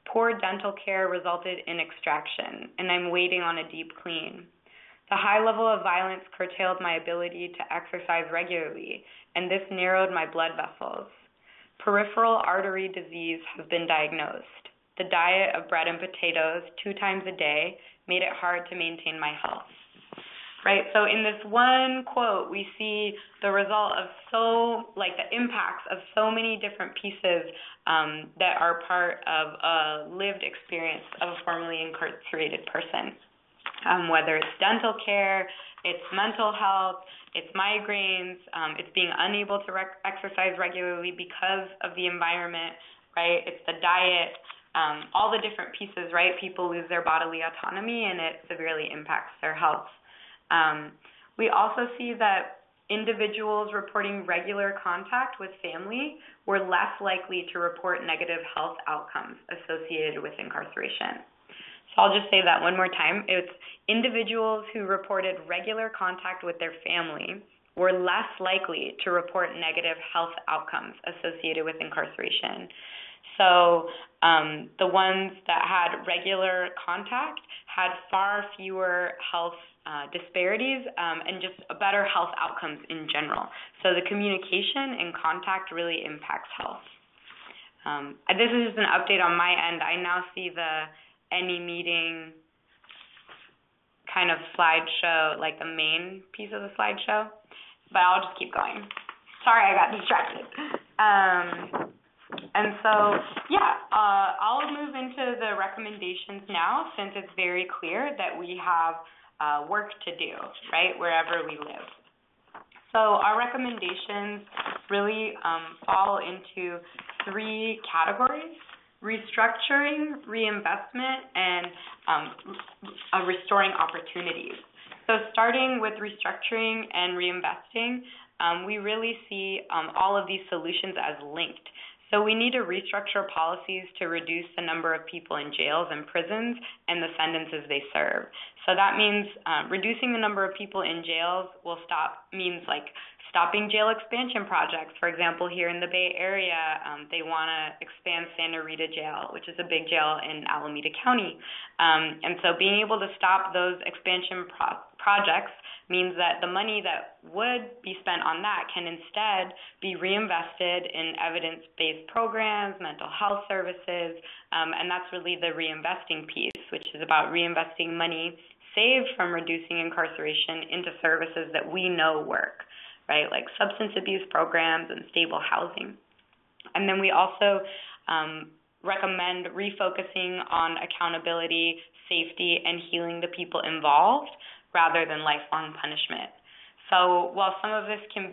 Poor dental care resulted in extraction, and I'm waiting on a deep clean. The high level of violence curtailed my ability to exercise regularly, and this narrowed my blood vessels. Peripheral artery disease has been diagnosed. The diet of bread and potatoes 2 times a day made it hard to maintain my health. Right, so in this one quote, we see the result of the impacts of so many different pieces that are part of a lived experience of a formerly incarcerated person. Whether it's dental care, it's mental health, it's migraines, it's being unable to exercise regularly because of the environment, right? It's the diet, all the different pieces, right? People lose their bodily autonomy and it severely impacts their health. We also see that individuals reporting regular contact with family were less likely to report negative health outcomes associated with incarceration. So I'll just say that one more time. It's individuals who reported regular contact with their family were less likely to report negative health outcomes associated with incarceration. So the ones that had regular contact had far fewer health disparities and just better health outcomes in general. So the communication and contact really impacts health. This is just an update on my end. I now see the any meeting kind of slideshow, like the main piece of the slideshow, but I'll just keep going. Sorry, I got distracted. And so, I'll move into the recommendations now, since it's very clear that we have work to do, right, wherever we live. So our recommendations really fall into 3 categories: restructuring, reinvestment, and restoring opportunities. So starting with restructuring and reinvesting, we really see all of these solutions as linked. So we need to restructure policies to reduce the number of people in jails and prisons and the sentences they serve. So that means reducing the number of people in jails means stopping jail expansion projects. For example, here in the Bay Area, they want to expand Santa Rita Jail, which is a big jail in Alameda County. And so being able to stop those expansion projects means that the money that would be spent on that can instead be reinvested in evidence-based programs, mental health services, and that's really the reinvesting piece, which is about reinvesting money saved from reducing incarceration into services that we know work, right, like substance abuse programs and stable housing. And then we also recommend refocusing on accountability, safety, and healing the people involved, rather than lifelong punishment. So while some of this can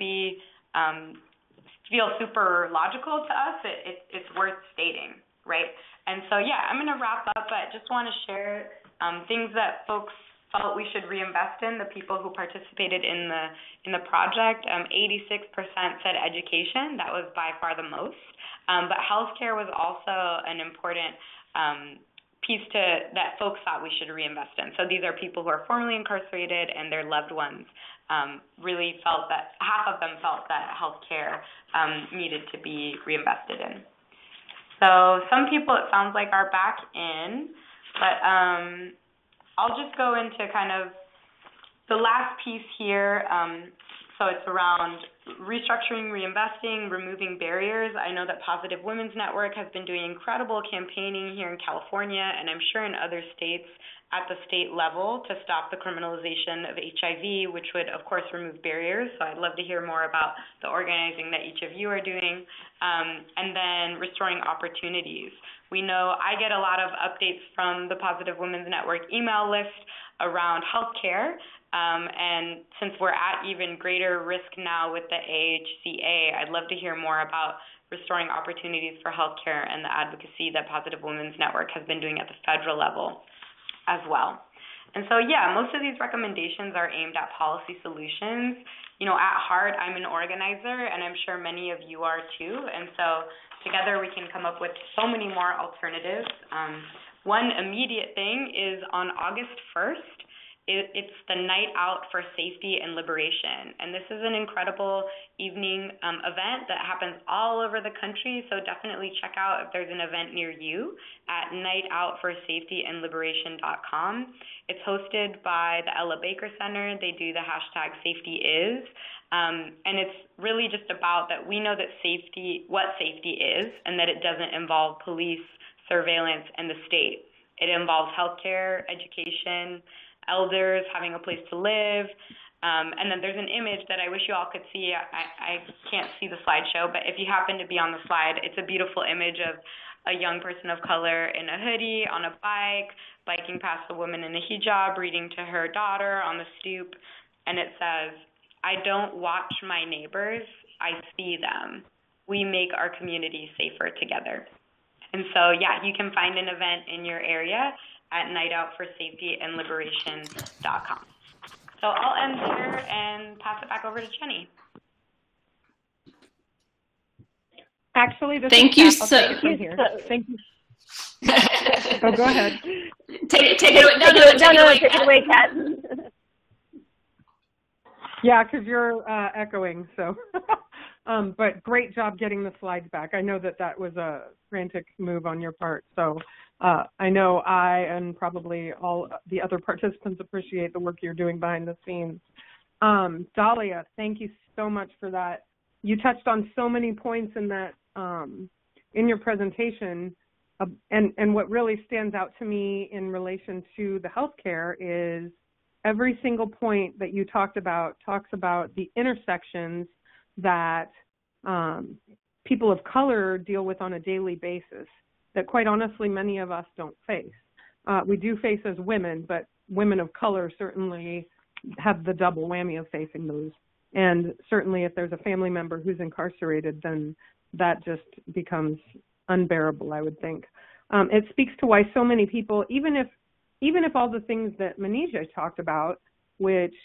feel super logical to us, it's worth stating, right? And so, I'm going to wrap up, but just want to share things that folks felt we should reinvest in, the people who participated in the project. 86% said education. That was by far the most. But healthcare was also an important piece that folks thought we should reinvest in. So these are people who are formerly incarcerated and their loved ones really felt that, half of them felt that healthcare needed to be reinvested in. So some people, it sounds like, are back in, but I'll just go into kind of the last piece here. So it's around restructuring, reinvesting, removing barriers. I know that Positive Women's Network has been doing incredible campaigning here in California, and I'm sure in other states at the state level, to stop the criminalization of HIV, which would, of course, remove barriers. So I'd love to hear more about the organizing that each of you are doing. And then restoring opportunities. We know I get a lot of updates from the Positive Women's Network email list around healthcare. And since we're at even greater risk now with the AHCA, I'd love to hear more about restoring opportunities for healthcare and the advocacy that Positive Women's Network has been doing at the federal level as well. And so, most of these recommendations are aimed at policy solutions. You know, at heart, I'm an organizer, and I'm sure many of you are too. And so together we can come up with so many more alternatives. One immediate thing is on August 1st, It's the Night Out for Safety and Liberation. And this is an incredible evening event that happens all over the country. So definitely check out if there's an event near you at nightoutforsafetyandliberation.com. It's hosted by the Ella Baker Center. They do the hashtag #SafetyIs. And it's really just about that we know that what safety is, and that it doesn't involve police, surveillance, and the state. It involves healthcare, education, elders having a place to live, and then there's an image that I wish you all could see. I can't see the slideshow, but if you happen to be on the slide, it's a beautiful image of a young person of color in a hoodie, on a bike, biking past a woman in a hijab, reading to her daughter on the stoop, and it says, "I don't watch my neighbors, I see them. We make our community safer together." And so, yeah, you can find an event in your area at nightoutforsafetyandliberation.com. So I'll end there and pass it back over to Jenny. Actually, thank you so. Thank you. Oh, go ahead. Take it away. Take it away, Kat. Yeah, because you're echoing. So, but great job getting the slides back. I know that was a frantic move on your part. So. I know I and probably all the other participants appreciate the work you're doing behind the scenes. Dalia, thank you so much for that. You touched on so many points in that in your presentation, and what really stands out to me in relation to the healthcare is every single point that you talks about the intersections that people of color deal with on a daily basis, that quite honestly many of us don't face. We do face as women, but women of color certainly have the double whammy of facing those. And certainly if there's a family member who's incarcerated, then that just becomes unbearable, I would think. It speaks to why so many people, even if all the things that Manige talked about, which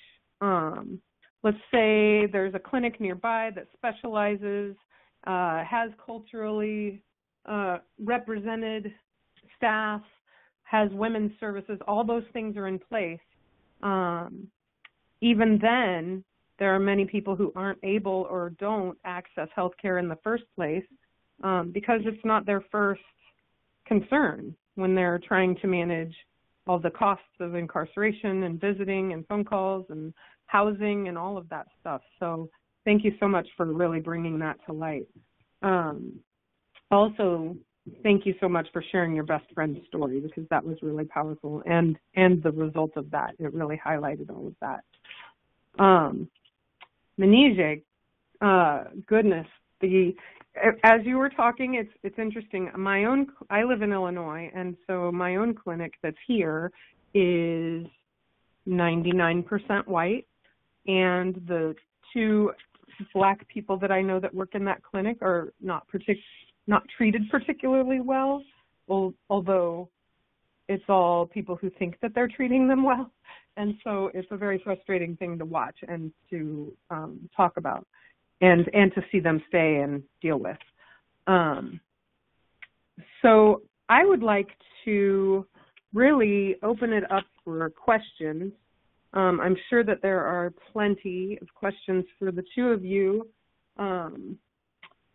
let's say there's a clinic nearby that specializes, has culturally represented staff, has women's services, all those things are in place. Even then, there are many people who aren't able or don't access healthcare in the first place because it's not their first concern when they're trying to manage all the costs of incarceration and visiting and phone calls and housing and all of that stuff. So thank you so much for really bringing that to light. Also, thank you so much for sharing your best friend's story, because that was really powerful, and the result of that, it really highlighted all of that. Manige, goodness, as you were talking, it's interesting. I live in Illinois, and so my own clinic that's here is 99% white, and the two Black people that I know that work in that clinic are not treated particularly well, although it's all people who think that they're treating them well. And so it's a very frustrating thing to watch and to talk about and to see them stay and deal with. So I would like to really open it up for questions. I'm sure that there are plenty of questions for the two of you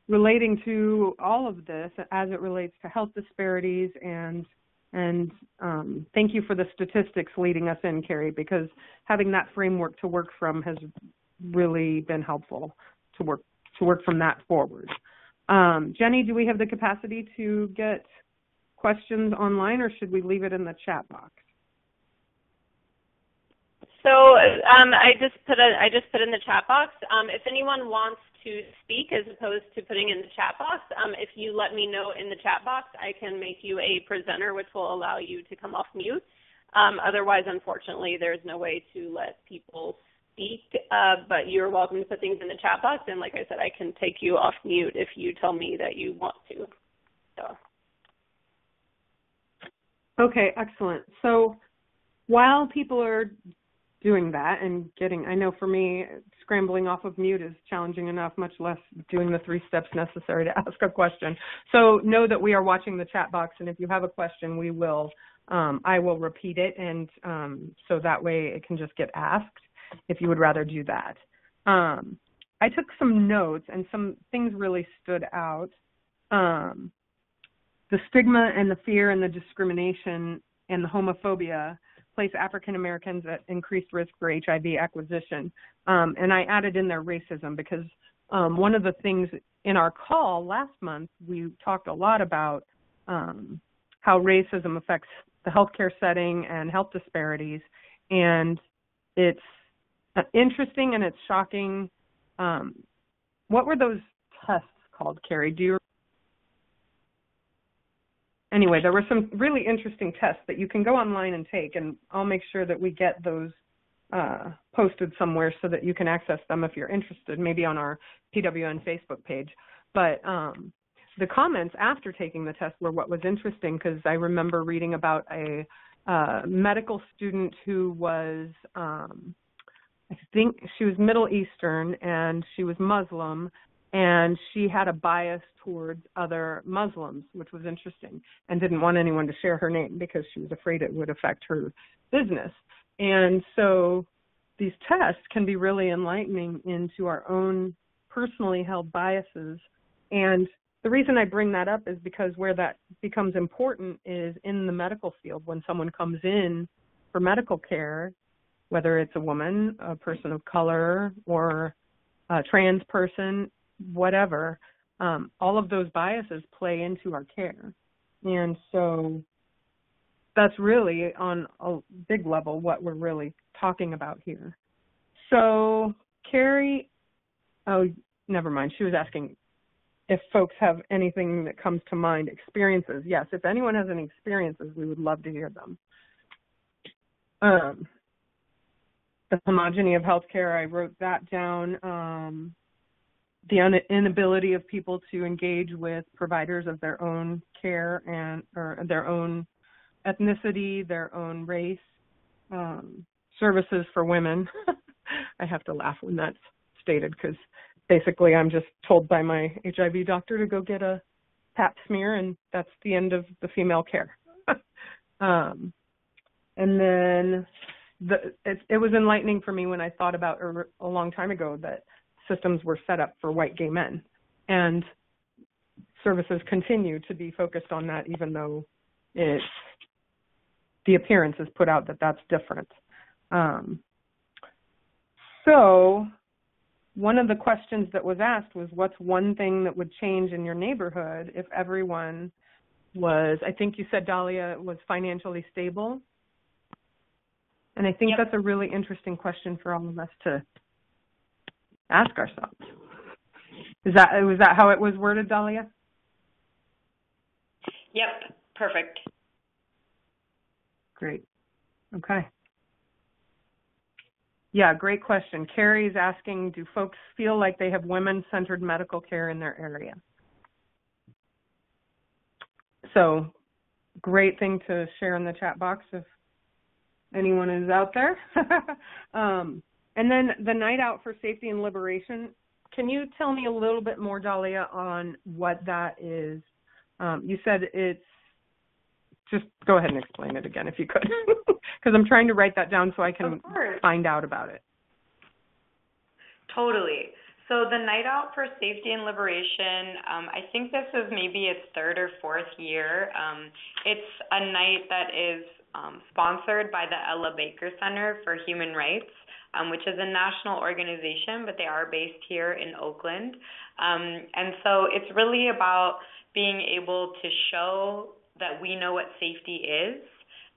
relating to all of this as it relates to health disparities, and thank you for the statistics leading us in, Kari, because having that framework to work from has really been helpful to work from that forward. Jenny, do we have the capacity to get questions online, or should we leave it in the chat box? So I just put in the chat box. If anyone wants to speak as opposed to putting in the chat box, if you let me know in the chat box, I can make you a presenter, which will allow you to come off mute. Otherwise, unfortunately, there's no way to let people speak, but you're welcome to put things in the chat box, and like I said, I can take you off mute if you tell me that you want to. So. Okay, excellent. So while people are doing that and I know for me, scrambling off of mute is challenging enough, much less doing the 3 steps necessary to ask a question. So know that we are watching the chat box, and if you have a question, I will repeat it, and so that way it can just get asked if you would rather do that. I took some notes, and some things really stood out. The stigma and the fear and the discrimination and the homophobia place African Americans at increased risk for HIV acquisition. And I added in there racism because one of the things in our call last month, we talked a lot about how racism affects the healthcare setting and health disparities. And it's interesting and it's shocking. What were those tests called, Kari? Anyway, there were some really interesting tests that you can go online and take, and I'll make sure that we get those posted somewhere so that you can access them if you're interested, maybe on our PWN Facebook page. But the comments after taking the test were what was interesting, because I remember reading about a medical student who was, I think she was Middle Eastern, and she was Muslim, and she had a bias towards other Muslims, which was interesting, and didn't want anyone to share her name because she was afraid it would affect her business. And so these tests can be really enlightening into our own personally held biases. And the reason I bring that up is because where that becomes important is in the medical field. When someone comes in for medical care, whether it's a woman, a person of color, or a trans person, whatever, all of those biases play into our care. And so that's really on a big level what we're really talking about here. So Kari, oh, never mind. She was asking if folks have anything that comes to mind, experiences. Yes, if anyone has any experiences, we would love to hear them. The homogeny of healthcare, I wrote that down. The inability of people to engage with providers of their own care or their own ethnicity, their own race, services for women. I have to laugh when that's stated because basically I'm just told by my HIV doctor to go get a pap smear, and that's the end of the female care. And then it was enlightening for me when I thought about a long time ago that systems were set up for white gay men, and services continue to be focused on that, even though the appearance is put out that that's different. So one of the questions that was asked was, what's one thing that would change in your neighborhood if everyone was, I think you said, Dalia, was financially stable? And I think that's a really interesting question for all of us to ask ourselves. Was that how it was worded, Dalia? Yep, perfect. Great. Okay. Yeah, great question. Kari is asking, do folks feel like they have women-centered medical care in their area? So, great thing to share in the chat box if anyone is out there. And then the Night Out for Safety and Liberation, can you tell me a little bit more, Dalia, on what that is? You said it's, just go ahead and explain it again if you could, because I'm trying to write that down so I can find out about it. Totally. So the Night Out for Safety and Liberation, I think this is maybe its 3rd or 4th year. It's a night that is sponsored by the Ella Baker Center for Human Rights, which is a national organization, but they are based here in Oakland. And so it's really about being able to show that we know what safety is,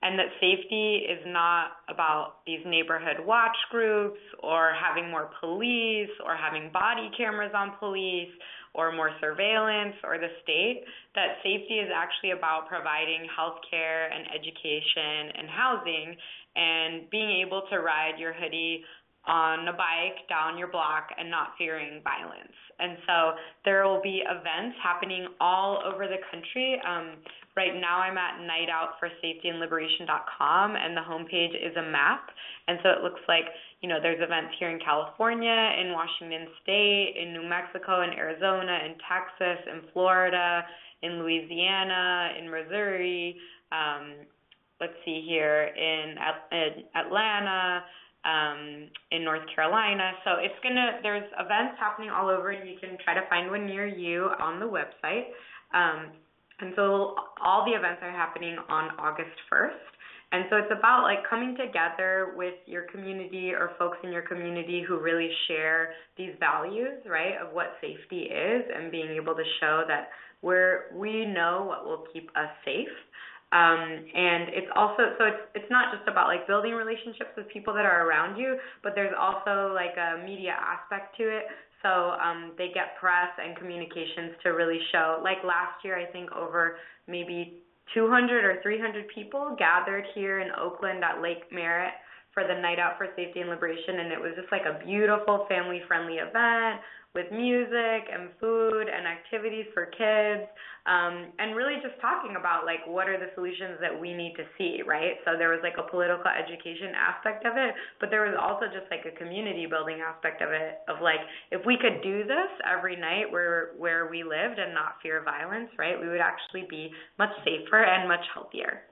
and that safety is not about these neighborhood watch groups or having more police or having body cameras on police or more surveillance or the state, that safety is actually about providing health care and education and housing and being able to ride your hoodie on a bike down your block and not fearing violence. And so there will be events happening all over the country. Right now I'm at nightoutforsafetyandliberation.com, and the homepage is a map. And so it looks like, there's events here in California, in Washington State, in New Mexico, in Arizona, in Texas, in Florida, in Louisiana, in Missouri, let's see here, in Atlanta, in North Carolina. So there's events happening all over, and you can try to find one near you on the website. And so all the events are happening on August 1st. And so it's about coming together with your community or folks in your community who really share these values, right, of what safety is, and being able to show that we know what will keep us safe. And it's also, so it's not just about building relationships with people that are around you, but there's also a media aspect to it. So they get press and communications to really show. Last year, I think over maybe 200 or 300 people gathered here in Oakland at Lake Merritt for the Night Out for Safety and Liberation, and it was just a beautiful family-friendly event with music and food and activities for kids, and really just talking about what are the solutions that we need to see, right? So there was a political education aspect of it, but there was also just a community building aspect of it, of if we could do this every night where we lived and not fear violence, right, we would actually be much safer and much healthier.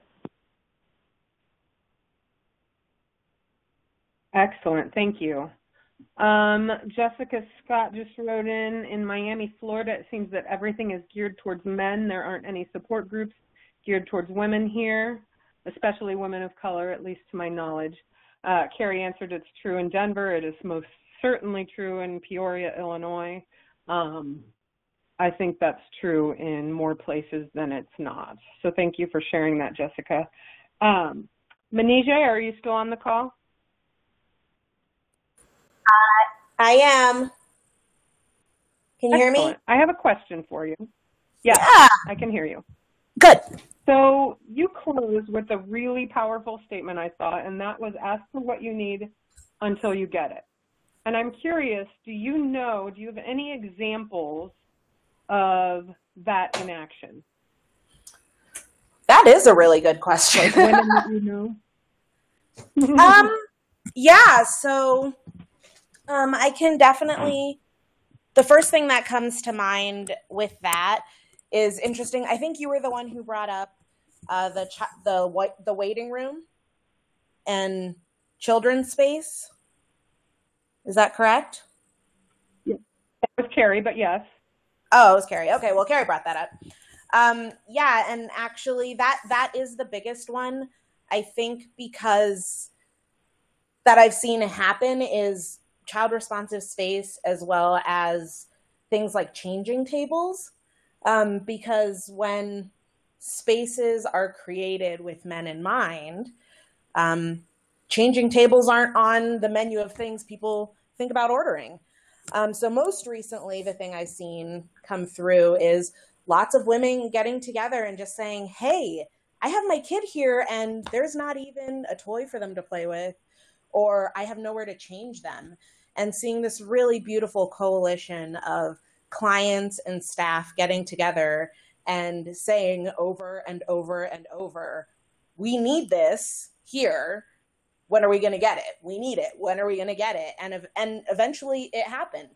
Excellent, thank you. Jessica Scott just wrote in Miami, Florida, it seems that everything is geared towards men. There aren't any support groups geared towards women here, especially women of color, at least to my knowledge. Kari answered it's true in Denver. It is most certainly true in Peoria, Illinois. I think that's true in more places than it's not. So thank you for sharing that, Jessica. Manige, are you still on the call? I am. Can you hear me? I have a question for you. Yes, yeah, I can hear you. Good. So you closed with a really powerful statement, I thought, and that was ask for what you need until you get it. And I'm curious, do you have any examples of that in action? That is a really good question. Women that you know? Yeah, so I can definitely, the first thing that comes to mind with that is interesting. I think you were the one who brought up the waiting room and children's space. Is that correct? Yeah. That was Kari, but yes. Oh, it was Kari. Okay, well, Kari brought that up. Yeah, and actually that is the biggest one, I think, because that I've seen happen is child responsive space, as well as things like changing tables, because when spaces are created with men in mind, changing tables aren't on the menu of things people think about ordering. So most recently, the thing I've seen come through is lots of women getting together and just saying, hey, I have my kid here and there's not even a toy for them to play with, or I have nowhere to change them. And seeing this really beautiful coalition of clients and staff getting together and saying over and over and over, we need this here. When are we going to get it? We need it. When are we going to get it? And eventually it happened.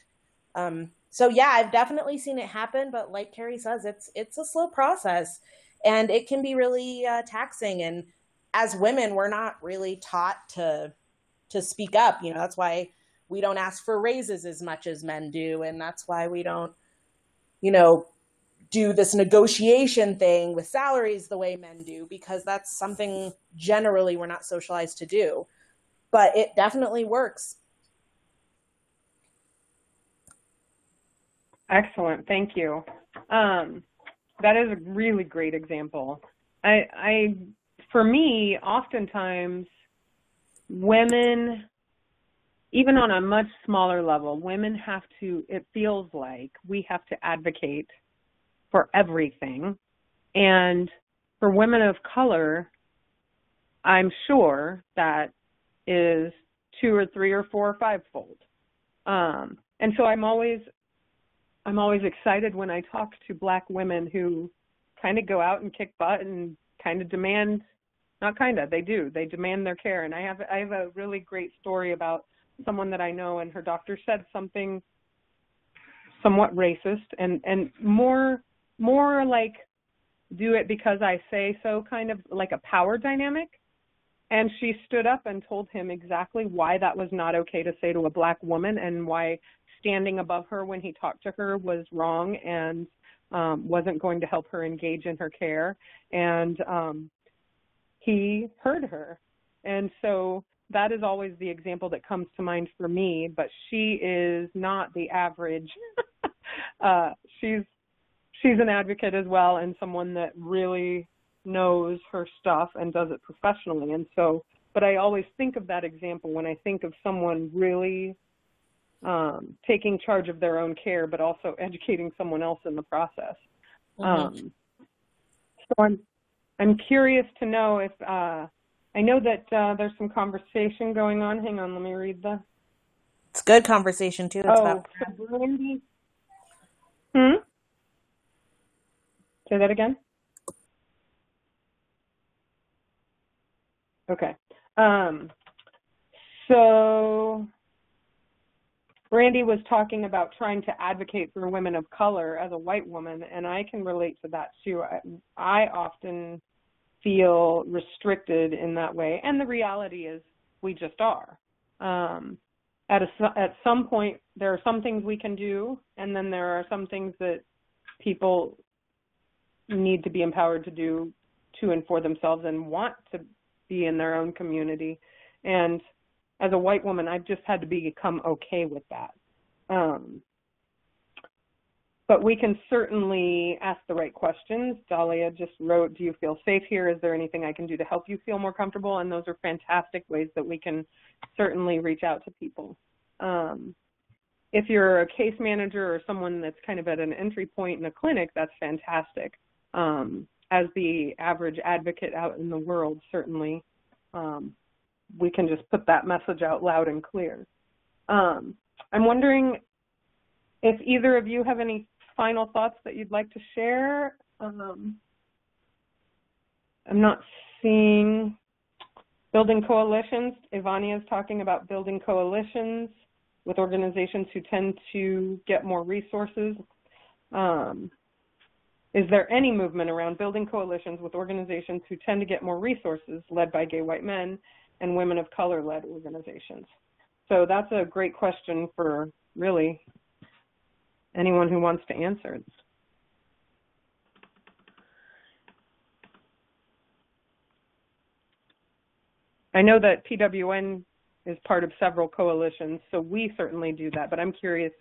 So yeah, I've definitely seen it happen, but like Kari says, it's a slow process and it can be really taxing. And as women, we're not really taught to speak up. That's why we don't ask for raises as much as men do. And that's why we don't, do this negotiation thing with salaries the way men do, because that's something generally we're not socialized to do. But it definitely works. Excellent. Thank you. That is a really great example. For me, oftentimes, women, even on a much smaller level, women it feels like we have to advocate for everything. And for women of color, I'm sure that is 2 or 3 or 4 or 5-fold. And so I'm always excited when I talk to Black women who kind of go out and kick butt and kind of demand, they demand their care. And I have a really great story about someone that I know, and her doctor said something somewhat racist and more like, do it because I say so, kind of like a power dynamic. And she stood up and told him exactly why that was not okay to say to a Black woman, and why standing above her when he talked to her was wrong and wasn't going to help her engage in her care. And he heard her. And so that is always the example that comes to mind for me, but she is not the average. She's an advocate as well, and someone that really knows her stuff and does it professionally. And so, but I always think of that example when I think of someone really taking charge of their own care, but also educating someone else in the process. So I'm curious to know if, I know that there's some conversation going on. Hang on, let me read the. It's good conversation too. It's about. So Brandy. Say that again. Okay. So Brandy was talking about trying to advocate for women of color as a white woman, and I can relate to that too. I often feel restricted in that way, and the reality is we just are. At some point, there are some things we can do, and then there are some things that people need to be empowered to do to and for themselves and want to be in their own community. And as a white woman, I've just had to become okay with that. But we can certainly ask the right questions. Dalia just wrote, do you feel safe here? Is there anything I can do to help you feel more comfortable? And those are fantastic ways that we can certainly reach out to people. If you're a case manager or someone that's kind of at an entry point in a clinic, that's fantastic. As the average advocate out in the world, certainly we can just put that message out loud and clear. I'm wondering if either of you have any final thoughts that you'd like to share. I'm not seeing building coalitions. Ivania is talking about building coalitions with organizations who tend to get more resources. Is there any movement around building coalitions with organizations who tend to get more resources, led by gay white men and women of color-led organizations? So that's a great question for really anyone who wants to answer it. I know that PWN is part of several coalitions, so we certainly do that, but I'm curious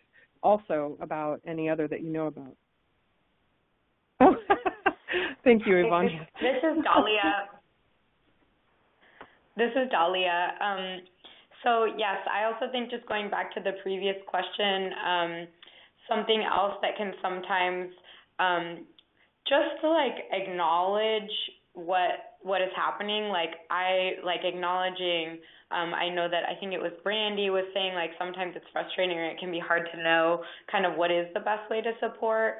also about any other that you know about. Oh, thank you, Yvonne. This is Dalia. So yes, I also think, just going back to the previous question, something else that can sometimes just to acknowledge what is happening, acknowledging. I know that, I think it was Brandy was saying, sometimes it's frustrating, or it can be hard to know kind of what is the best way to support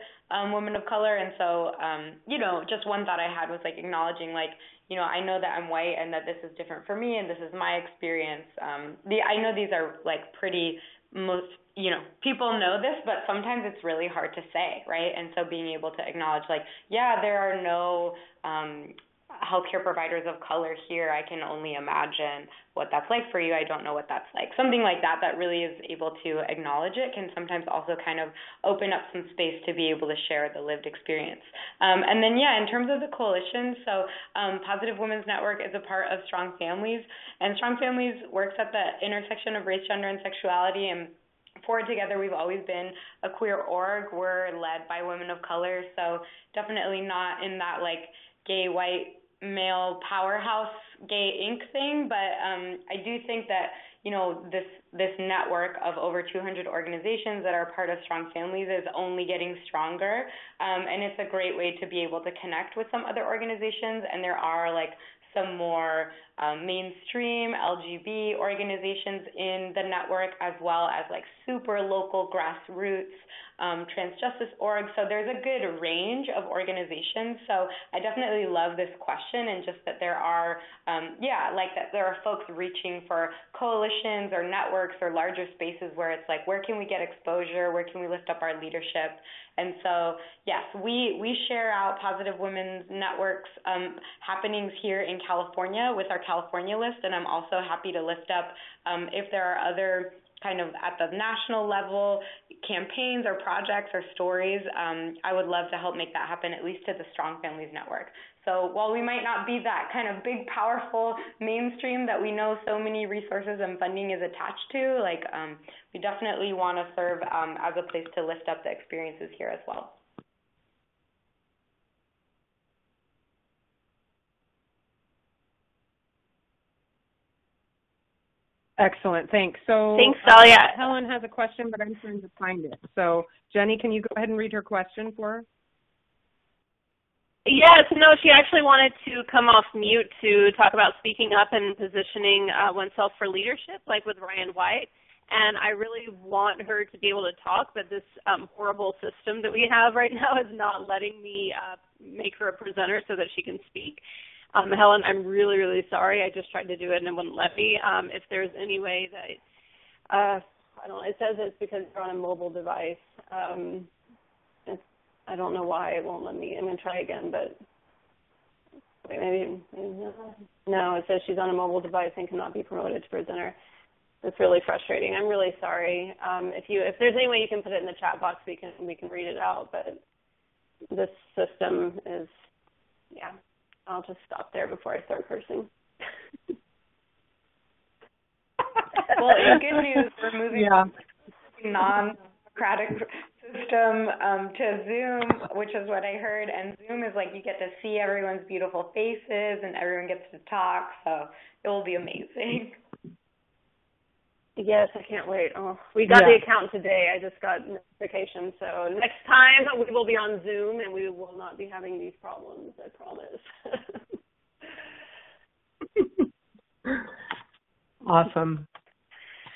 women of color. And so, just one thought I had was acknowledging, I know that I'm white and that this is different for me and this is my experience. I know these are pretty, people know this, but sometimes it's really hard to say, right? And so being able to acknowledge, there are no healthcare providers of color here. I can only imagine what that's like for you. I don't know what that's like. Something like that really is able to acknowledge it can sometimes also kind of open up some space to be able to share the lived experience. And then, in terms of the coalition, so Positive Women's Network is a part of Strong Families, and Strong Families works at the intersection of race, gender, and sexuality. And Forward Together, we've always been a queer org. We're led by women of color, so definitely not in that gay white male powerhouse gay Inc. thing, but I do think that this network of over 200 organizations that are part of Strong Families is only getting stronger, and it's a great way to be able to connect with some other organizations. And there are some more mainstream LGB organizations in the network, as well as like super local grassroots trans justice org. So there's a good range of organizations. So I definitely love this question, and just that there are, that there are folks reaching for coalitions or networks or larger spaces where it's like, where can we get exposure? Where can we lift up our leadership? And so, yes, we share out Positive Women's Networks happenings here in California with our California list, and I'm also happy to lift up if there are other kind of at the national level campaigns or projects or stories. I would love to help make that happen, at least to the Strong Families Network. So while we might not be that kind of big, powerful mainstream that we know so many resources and funding is attached to, we definitely want to serve as a place to lift up the experiences here as well. Excellent, thanks. So thanks, Dalia. Helen has a question, but I'm trying to find it. So Jenny, can you go ahead and read her question for her? Yes, no, she actually wanted to come off mute to talk about speaking up and positioning oneself for leadership, like with Ryan White. And I really want her to be able to talk, but this horrible system that we have right now is not letting me make her a presenter so that she can speak. Helen, I'm really, really sorry. I just tried to do it and it wouldn't let me. If there's any way that, I don't know, it says it's because you're on a mobile device. I don't know why it won't let me. I'm going to try again, but wait, maybe no, it says she's on a mobile device and cannot be promoted to presenter. It's really frustrating. I'm really sorry. If there's any way you can put it in the chat box, we can read it out, but this system is, yeah. I'll just stop there before I start cursing. Well, in good news, we're moving from a non-democratic system to Zoom, which is what I heard. And Zoom is like you get to see everyone's beautiful faces and everyone gets to talk. So it will be amazing. Yes, I can't wait. Oh, we got the account today. I just got notification. So next time we will be on Zoom and we will not be having these problems, I promise. Awesome.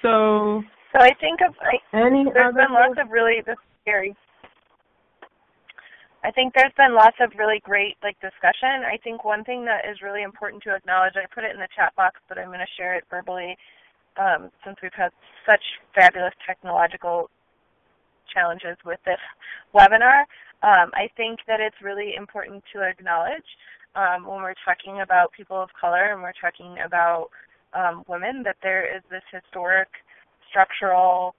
So I think there's been lots of really, this is scary. I think there's been lots of really great discussion. I think one thing that is really important to acknowledge, I put it in the chat box, but I'm going to share it verbally, since we've had such fabulous technological challenges with this webinar. I think that it's really important to acknowledge when we're talking about people of color and we're talking about women, that there is this historic, structural,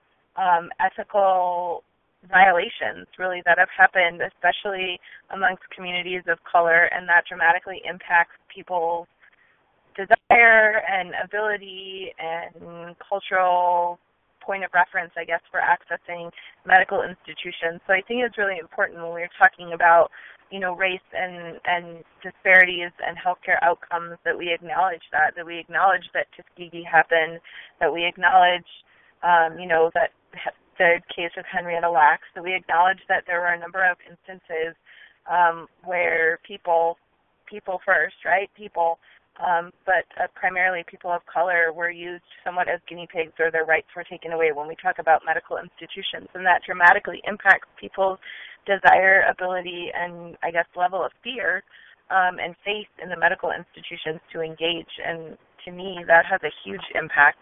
ethical violations really that have happened, especially amongst communities of color, and that dramatically impacts people's desire and ability and cultural point of reference, I guess, for accessing medical institutions. So I think it's really important when we're talking about, race and disparities and healthcare outcomes that we acknowledge that we acknowledge that Tuskegee happened, that we acknowledge, that the case of Henrietta Lacks, that we acknowledge that there were a number of instances where people first, right? But primarily people of color were used somewhat as guinea pigs, or their rights were taken away when we talk about medical institutions, and that dramatically impacts people's desire, ability, and I guess level of fear and faith in the medical institutions to engage. And to me, that has a huge impact.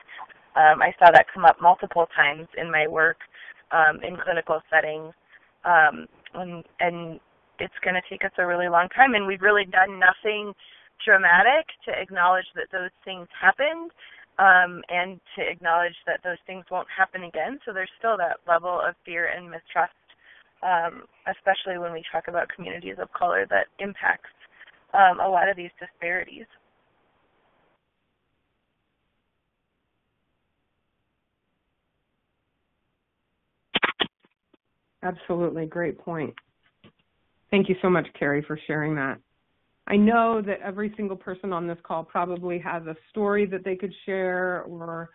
I saw that come up multiple times in my work in clinical settings, and it's going to take us a really long time, and we've really done nothing dramatic to acknowledge that those things happened and to acknowledge that those things won't happen again. So there's still that level of fear and mistrust, especially when we talk about communities of color, that impacts a lot of these disparities. Absolutely, great point. Thank you so much, Kari, for sharing that. I know that every single person on this call probably has a story that they could share, or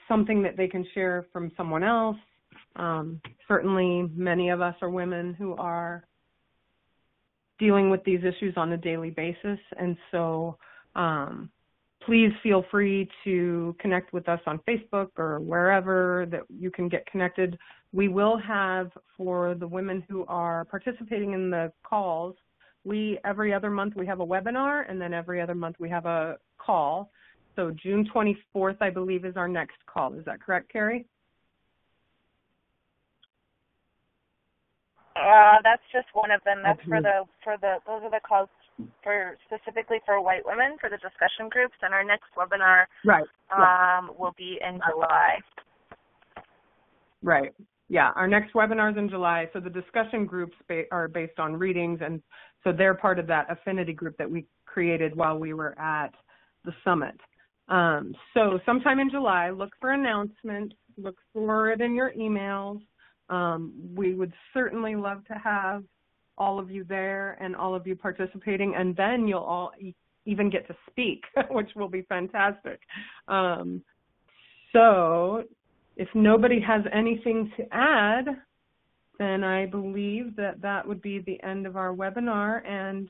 something that they can share from someone else. Certainly, many of us are women who are dealing with these issues on a daily basis, and so Please feel free to connect with us on Facebook or wherever that you can get connected. We will have, for the women who are participating in the calls, every other month we have a webinar, and then every other month we have a call. So June 24th, I believe, is our next call. Is that correct, Kari? That's just one of them. That's those are the calls specifically for white women for the discussion groups, and our next webinar will be in July. Right. Yeah, our next webinar is in July. So the discussion groups are based on readings, and so they're part of that affinity group that we created while we were at the summit. So sometime in July, look for announcements, look for it in your emails. We would certainly love to have all of you there and all of you participating, and then you'll all even get to speak, which will be fantastic. So if nobody has anything to add, then I believe that would be the end of our webinar, and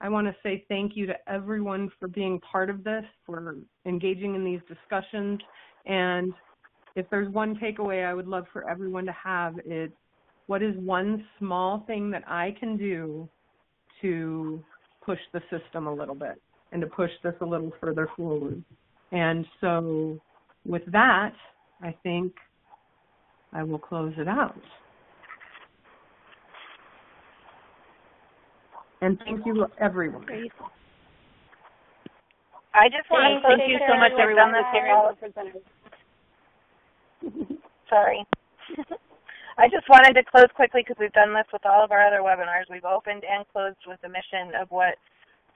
I want to say thank you to everyone for being part of this, for engaging in these discussions, and if there's one takeaway I would love for everyone to have, it's what is one small thing that I can do to push the system a little bit and to push this a little further forward. And so with that, I think I will close it out. And thank you, everyone. Great. I just want to thank you so much, everyone, for sharing all the presenters. Sorry. I just wanted to close quickly because we've done this with all of our other webinars. We've opened and closed with the mission of what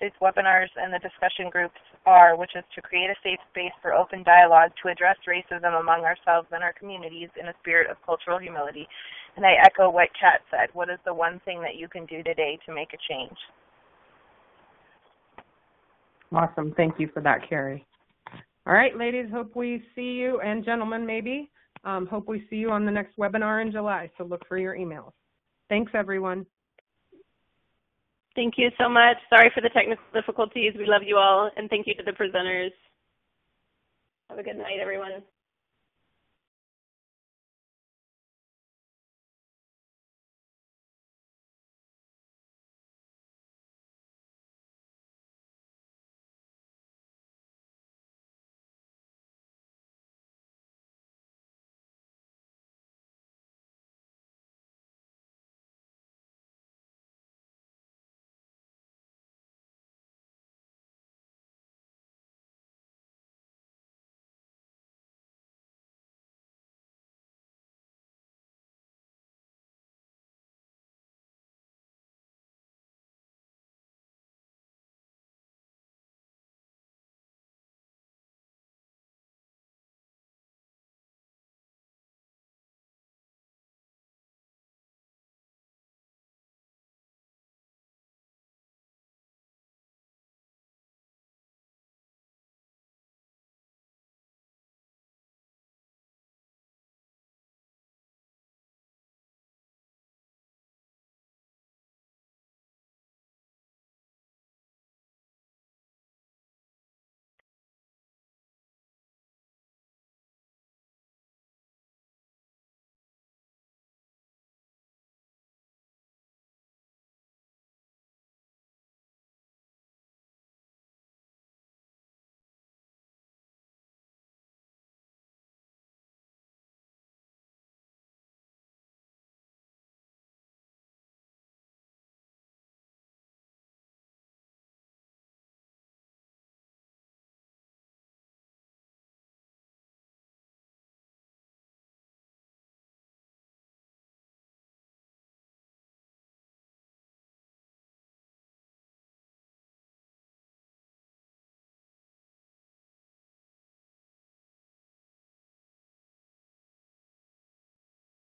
these webinars and the discussion groups are, which is to create a safe space for open dialogue to address racism among ourselves and our communities in a spirit of cultural humility. And I echo what Kat said. What is the one thing that you can do today to make a change? Awesome. Thank you for that, Kari. All right, ladies, hope we see you, and gentlemen, maybe. Hope we see you on the next webinar in July, so look for your emails. Thanks, everyone. Thank you so much. Sorry for the technical difficulties. We love you all, and thank you to the presenters. Have a good night, everyone.